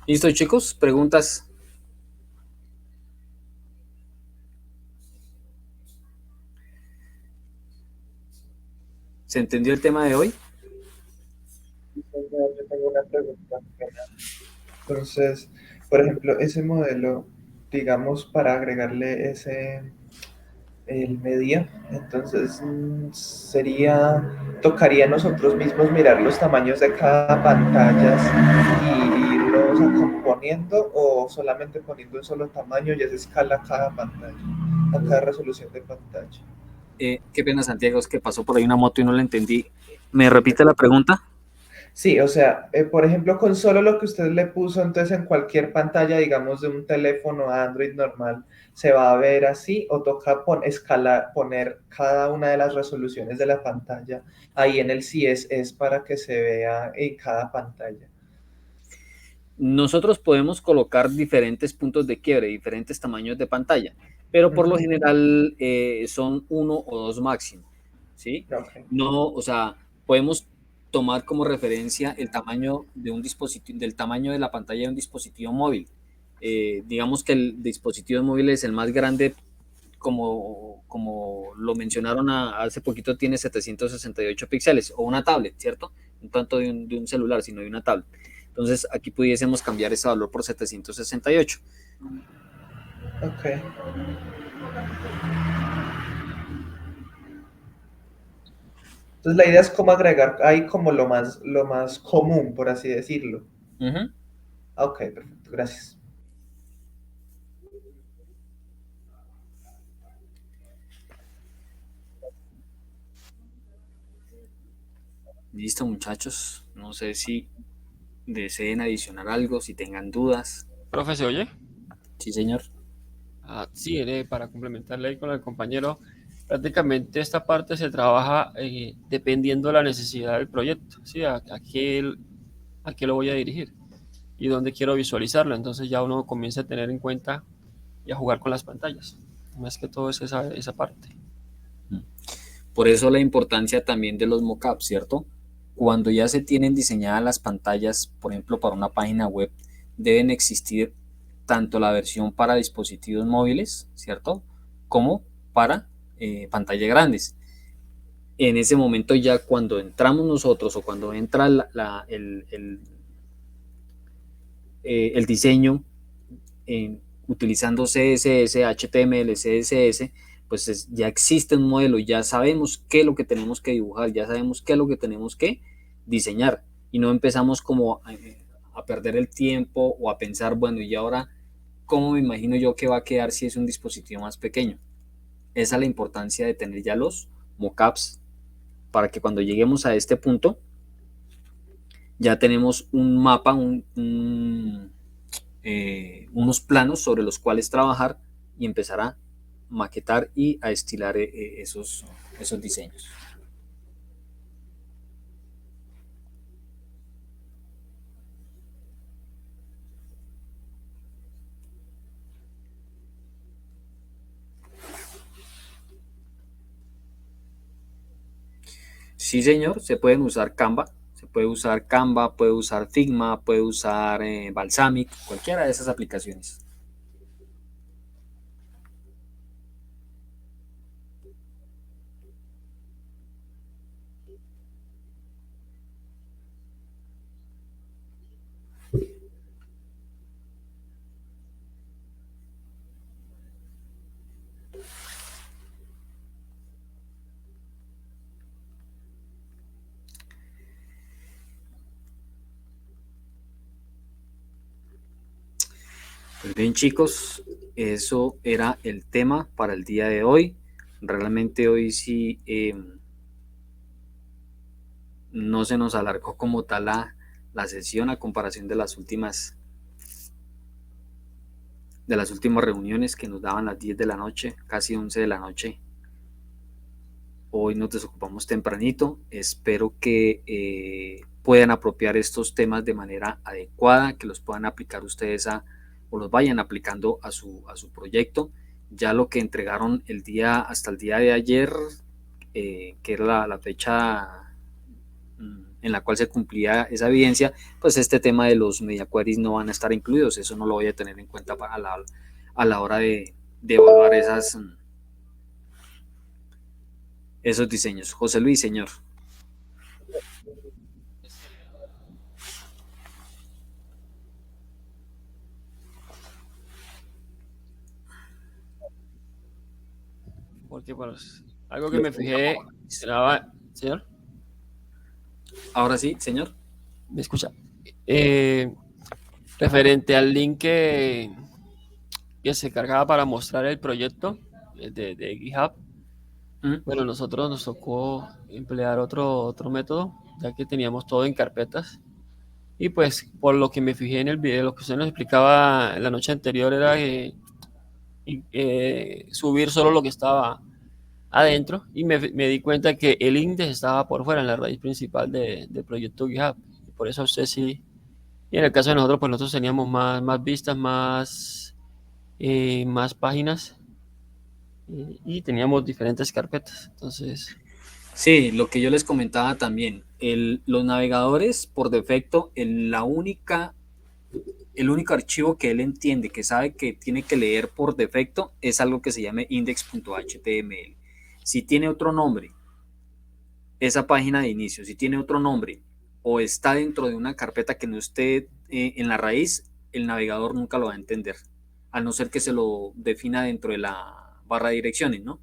A: ¿Listo, chicos? ¿Preguntas? ¿Se entendió el tema de hoy?
D: Yo tengo una pregunta. Entonces, por ejemplo, ese modelo, digamos, para agregarle el media, entonces tocaría a nosotros mismos mirar los tamaños de cada pantalla y irlos componiendo, o solamente poniendo un solo tamaño ya se escala cada pantalla, a cada resolución de pantalla.
A: Qué pena, Santiago, es que pasó por ahí una moto y no la entendí. ¿Me repite la pregunta?
D: Sí, o sea, por ejemplo, con solo lo que usted le puso, entonces en cualquier pantalla, digamos, de un teléfono Android normal, ¿se va a ver así o toca poner cada una de las resoluciones de la pantalla ahí en el CSS para que se vea en cada pantalla?
A: Nosotros podemos colocar diferentes puntos de quiebre, diferentes tamaños de pantalla, pero por lo general son 1 o 2 máximo, ¿sí?
D: Okay.
A: No, o sea, podemos tomar como referencia el tamaño de un dispositivo, del tamaño de la pantalla de un dispositivo móvil. Digamos que el dispositivo móvil es el más grande, como lo mencionaron hace poquito, tiene 768 píxeles, o una tablet, ¿cierto? No tanto de un celular, sino de una tablet. Entonces aquí pudiésemos cambiar ese valor por 768.
D: Ok. Entonces la idea es como agregar ahí como lo más común, por así decirlo.
A: Ujú.
D: Ok, perfecto, gracias.
A: Listo, muchachos. No sé si deseen adicionar algo, si tengan dudas.
B: Profe, ¿se oye?
A: Sí, señor.
B: Sí, para complementarle ahí con el compañero, prácticamente esta parte se trabaja dependiendo de la necesidad del proyecto, ¿sí? A qué lo voy a dirigir y dónde quiero visualizarlo. Entonces ya uno comienza a tener en cuenta y a jugar con las pantallas. Más que todo es esa parte.
A: Por eso la importancia también de los mockups, ¿cierto? Cuando ya se tienen diseñadas las pantallas, por ejemplo, para una página web, deben existir tanto la versión para dispositivos móviles, ¿cierto? Como para pantallas grandes. En ese momento ya cuando entramos nosotros o cuando entra el diseño utilizando CSS, HTML, CSS, pues ya existe un modelo, ya sabemos qué es lo que tenemos que dibujar, ya sabemos qué es lo que tenemos que diseñar y no empezamos como a perder el tiempo o a pensar, bueno, y ahora, ¿cómo me imagino yo que va a quedar si es un dispositivo más pequeño? Esa es la importancia de tener ya los mockups para que cuando lleguemos a este punto ya tenemos un mapa, unos planos sobre los cuales trabajar y empezar a maquetar y a estilar esos diseños. Sí, señor, se pueden usar Canva, puede usar Figma, puede usar Balsamic, cualquiera de esas aplicaciones. Pues bien, chicos, eso era el tema para el día de hoy. Realmente hoy sí no se nos alargó como tal la sesión a comparación de las últimas reuniones que nos daban las 10 de la noche, casi 11 de la noche. Hoy nos desocupamos tempranito. Espero que puedan apropiar estos temas de manera adecuada, que los puedan aplicar ustedes o los vayan aplicando a su proyecto. Ya lo que entregaron hasta el día de ayer, que era la fecha en la cual se cumplía esa evidencia, pues este tema de los media queries no van a estar incluidos. Eso no lo voy a tener en cuenta a la hora de evaluar esos diseños. José Luis, señor.
B: Porque pues, algo que me fijé, señor,
A: Ahora sí, señor.
B: ¿me escucha? Referente al link que se cargaba para mostrar el proyecto de GitHub, bueno, nosotros nos tocó emplear otro método, ya que teníamos todo en carpetas. Y pues, por lo que me fijé en el video, lo que usted nos explicaba la noche anterior era subir solo lo que estaba adentro y me di cuenta que el índice estaba por fuera en la raíz principal del proyecto GitHub. Y por eso usted sí. Y en el caso de nosotros, pues nosotros teníamos más vistas, más páginas y teníamos diferentes carpetas. Entonces,
A: Sí, lo que yo les comentaba también, los navegadores por defecto, el único archivo que él entiende, que sabe que tiene que leer por defecto, es algo que se llame index.html. Si tiene otro nombre, esa página de inicio, si tiene otro nombre, o está dentro de una carpeta que no esté en la raíz, el navegador nunca lo va a entender, a no ser que se lo defina dentro de la barra de direcciones, ¿no?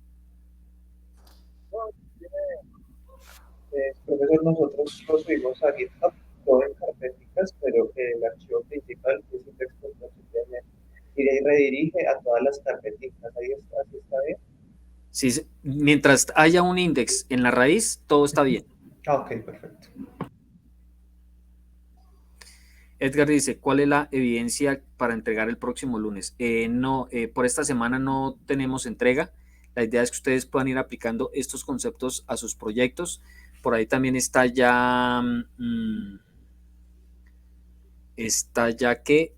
D: Profesor, nosotros lo subimos a GitHub, todo en carpeticas, pero el archivo principal es index.html y de ahí redirige a todas las carpeticas. Ahí está, así está bien.
A: Si, mientras haya un index en la raíz, todo está bien.
D: Ok, perfecto.
A: Edgar dice, ¿cuál es la evidencia para entregar el próximo lunes? No, por esta semana no tenemos entrega. La idea es que ustedes puedan ir aplicando estos conceptos a sus proyectos. Por ahí también está ya que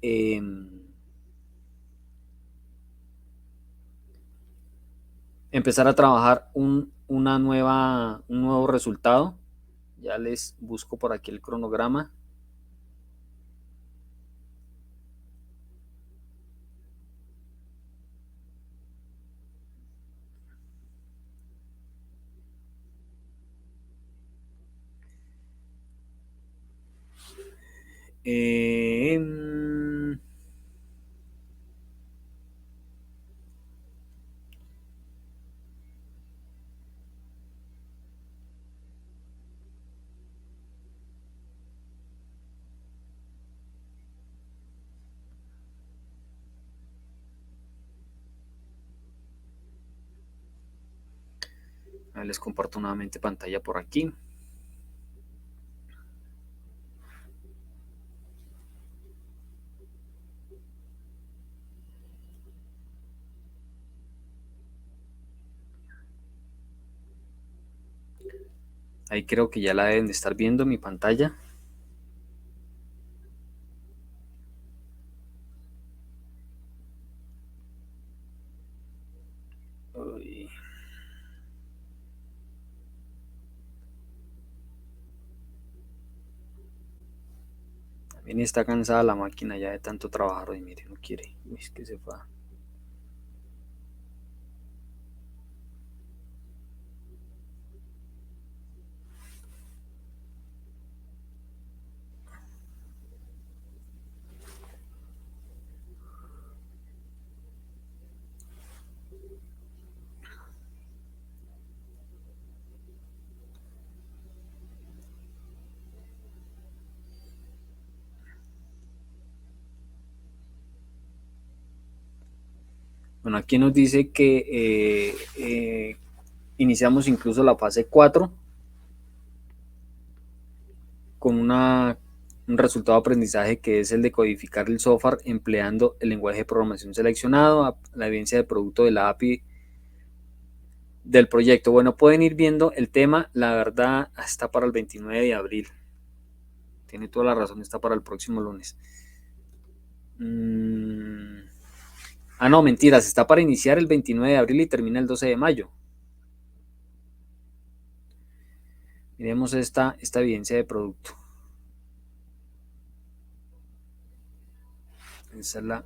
A: empezar a trabajar un nuevo resultado. Ya les busco por aquí el cronograma. Les comparto nuevamente pantalla por aquí. Ahí creo que ya la deben de estar viendo mi pantalla. Uy. También está cansada la máquina ya de tanto trabajar y mire, no quiere. Uy, es que se fue. Bueno, aquí nos dice que iniciamos incluso la fase 4 con un resultado de aprendizaje que es el de codificar el software empleando el lenguaje de programación seleccionado, la evidencia de producto de la API del proyecto. Bueno, pueden ir viendo el tema, la verdad está para el 29 de abril. Tiene toda la razón, está para el próximo lunes. No, mentiras, está para iniciar el 29 de abril y termina el 12 de mayo. Miremos esta evidencia de producto. Esa es la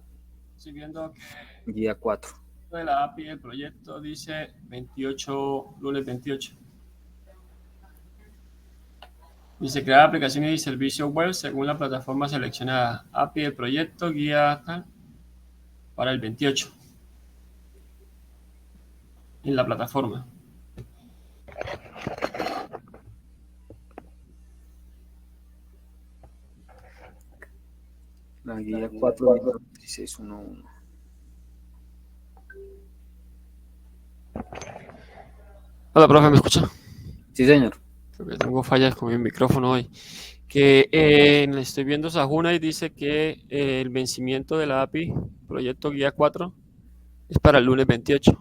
B: Estoy viendo que
A: guía 4.
B: de la API del proyecto dice 28, lunes 28. Dice crear aplicaciones y servicios web según la plataforma seleccionada. API del proyecto, guía tal, para el 28. En la plataforma.
A: La guía 4.1611.
B: Hola, profe, ¿me escucha?
A: Sí, señor.
B: Creo que tengo fallas con mi micrófono hoy. Que estoy viendo Sajuna y dice que el vencimiento de la API, proyecto guía 4, es para el lunes 28.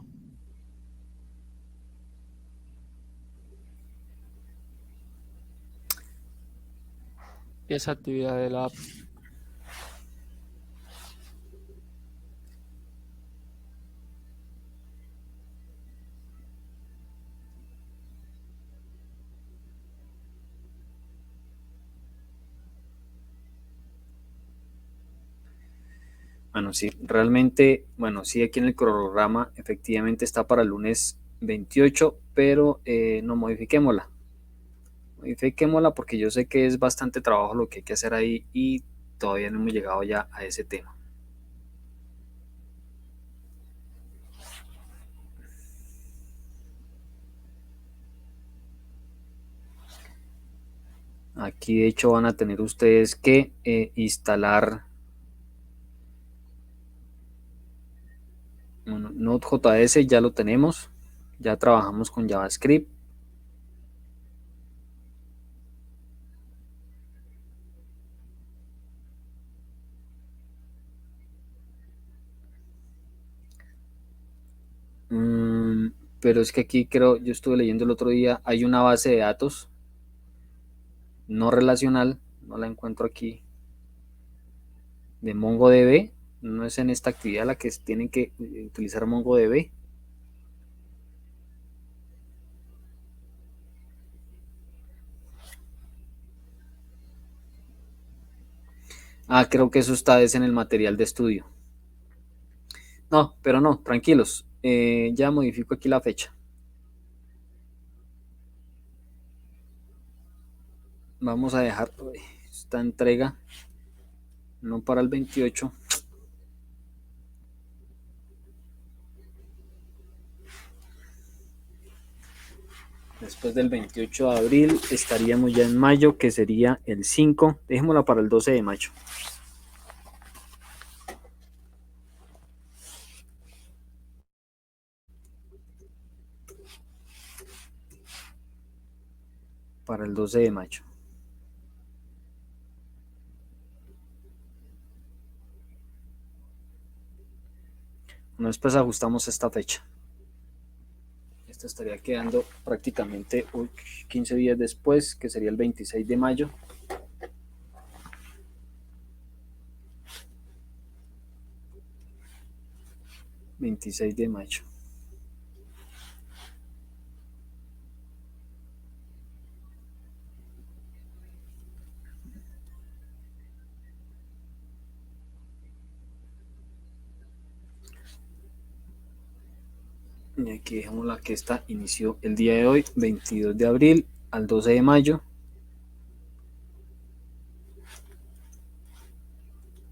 B: Esa actividad de la API.
A: Bueno, sí, realmente, bueno, sí, aquí en el cronograma efectivamente está para el lunes 28, pero no modifiquémosla. Modifiquémosla porque yo sé que es bastante trabajo lo que hay que hacer ahí y todavía no hemos llegado ya a ese tema. Aquí de hecho van a tener ustedes que instalar Node.js, ya lo tenemos, ya trabajamos con JavaScript. Pero es que aquí creo, yo estuve leyendo el otro día, hay una base de datos no relacional, no la encuentro aquí, de MongoDB, no es en esta actividad la que tienen que utilizar MongoDB. Creo que eso está en el material de estudio. No, pero no, tranquilos, ya modifico aquí la fecha. Vamos a dejar esta entrega no para el 28. Después del 28 de abril estaríamos ya en mayo, que sería el 5. Dejémosla para el 12 de mayo. Para el 12 de mayo. Después ajustamos esta fecha. Esta estaría quedando prácticamente 15 días después, que sería el 26 de mayo. Y aquí dejamos la que esta inició el día de hoy, 22 de abril al 12 de mayo.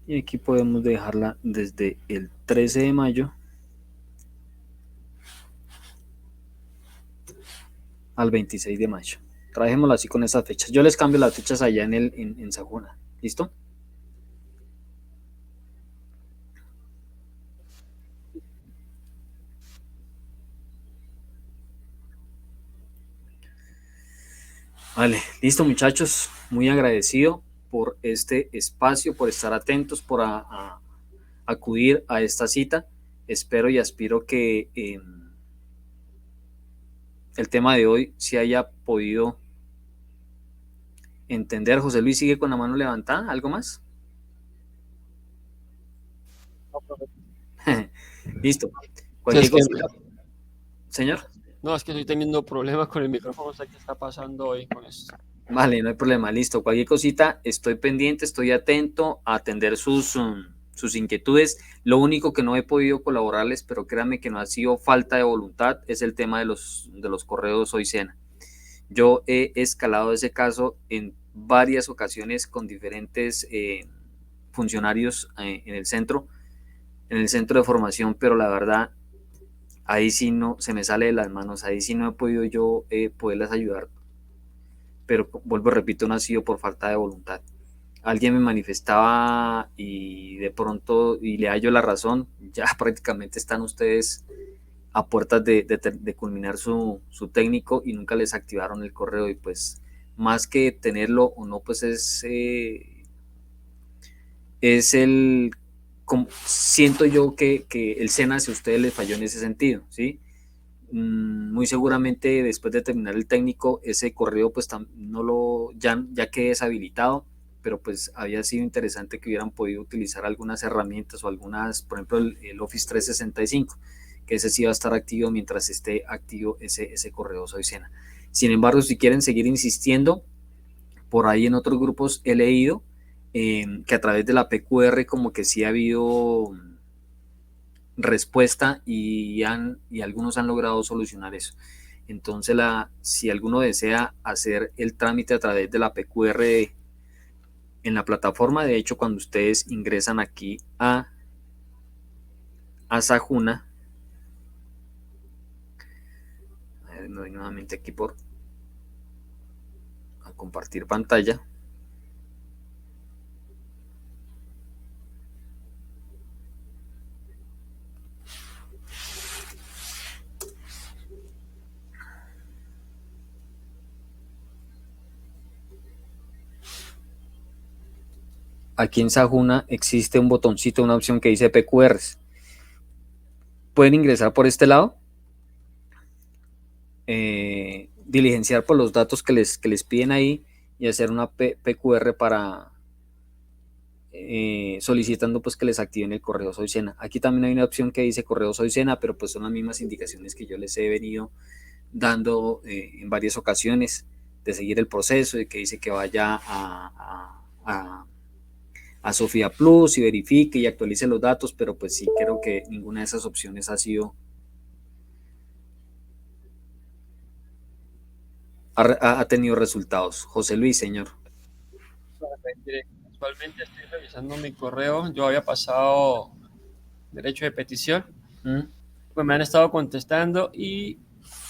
A: Y aquí podemos dejarla desde el 13 de mayo al 26 de mayo. Trabajémosla así con esas fechas. Yo les cambio las fechas allá en Sajuna. ¿Listo? Vale, listo muchachos. Muy agradecido por este espacio, por estar atentos, por acudir a esta cita. Espero y aspiro que el tema de hoy se haya podido entender. José Luis sigue con la mano levantada. ¿Algo más? Listo. Cualquier cosita. Señor.
B: No, es que estoy teniendo problemas con el micrófono, no sé qué está pasando hoy con esto.
A: Vale, no hay problema, listo. Cualquier cosita, estoy pendiente, estoy atento a atender sus inquietudes. Lo único que no he podido colaborarles, pero créanme que no ha sido falta de voluntad, es el tema de los correos hoy cena. Yo he escalado ese caso en varias ocasiones con diferentes funcionarios en el centro de formación, pero la verdad, ahí sí no, se me sale de las manos, ahí sí no he podido yo poderles ayudar, pero vuelvo, repito, no ha sido por falta de voluntad. Alguien me manifestaba y de pronto, y le hallo la razón, ya prácticamente están ustedes a puertas de culminar su técnico y nunca les activaron el correo, y pues más que tenerlo o no, pues siento yo que el SENA, si a ustedes les falló en ese sentido, ¿sí? Muy seguramente después de terminar el técnico ese correo pues ya quedé deshabilitado, pero pues había sido interesante que hubieran podido utilizar algunas herramientas o algunas, por ejemplo el Office 365, que ese sí va a estar activo mientras esté activo ese correo Soy Sena. Sin embargo, si quieren seguir insistiendo, por ahí en otros grupos he leído que a través de la PQR como que sí ha habido respuesta y algunos han logrado solucionar eso. Entonces, si alguno desea hacer el trámite a través de la PQR en la plataforma, de hecho, cuando ustedes ingresan aquí a Sajuna, me voy nuevamente aquí a compartir pantalla. Aquí en Sajuna existe un botoncito, una opción que dice PQRs. Pueden ingresar por este lado, diligenciar por los datos que les piden ahí y hacer una PQR para solicitando pues que les activen el correo Soy Sena. Aquí también hay una opción que dice correo Soy Sena, pero pues son las mismas indicaciones que yo les he venido dando en varias ocasiones, de seguir el proceso, de que dice que vaya a Sofía Plus y verifique y actualice los datos, pero pues sí creo que ninguna de esas opciones ha tenido resultados. José Luis, señor.
B: Actualmente estoy revisando mi correo. Yo había pasado derecho de petición. Pues me han estado contestando y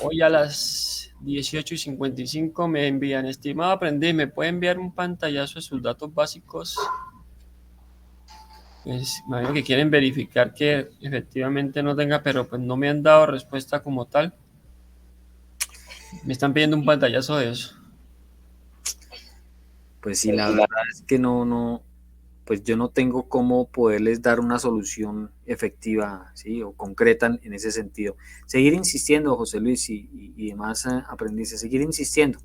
B: hoy a las 18:55 me envían: estimado aprendiz, ¿me puede enviar un pantallazo de sus datos básicos? Pues me imagino que quieren verificar que efectivamente no tenga, pero pues no me han dado respuesta como tal. Me están pidiendo un pantallazo de eso.
A: Pues sí, la verdad es que pues yo no tengo cómo poderles dar una solución efectiva, ¿sí? O concreta en ese sentido. Seguir insistiendo, José Luis y demás aprendices, seguir insistiendo,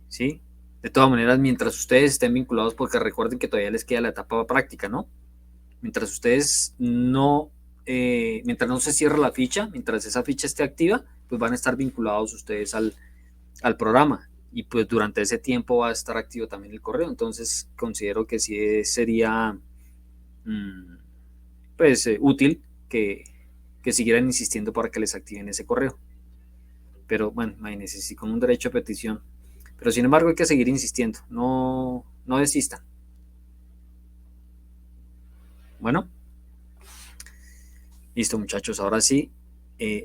A: ¿sí? De todas maneras, mientras ustedes estén vinculados, porque recuerden que todavía les queda la etapa práctica, ¿no? Mientras ustedes mientras no se cierre la ficha, mientras esa ficha esté activa, pues van a estar vinculados ustedes al programa. Y pues durante ese tiempo va a estar activo también el correo. Entonces considero que sí sería pues útil que siguieran insistiendo para que les activen ese correo. Pero bueno, imagínense, sí, con un derecho a petición. Pero sin embargo hay que seguir insistiendo, no desistan. Bueno, listo muchachos, ahora sí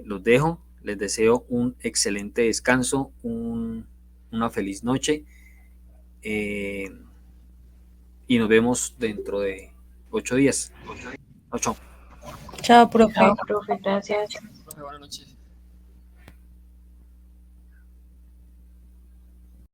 A: los dejo. Les deseo un excelente descanso, una feliz noche. Y nos vemos dentro de 8 días. 8.
E: Chao, profe.
F: Chao, profe, gracias.
B: Profe, buenas noches.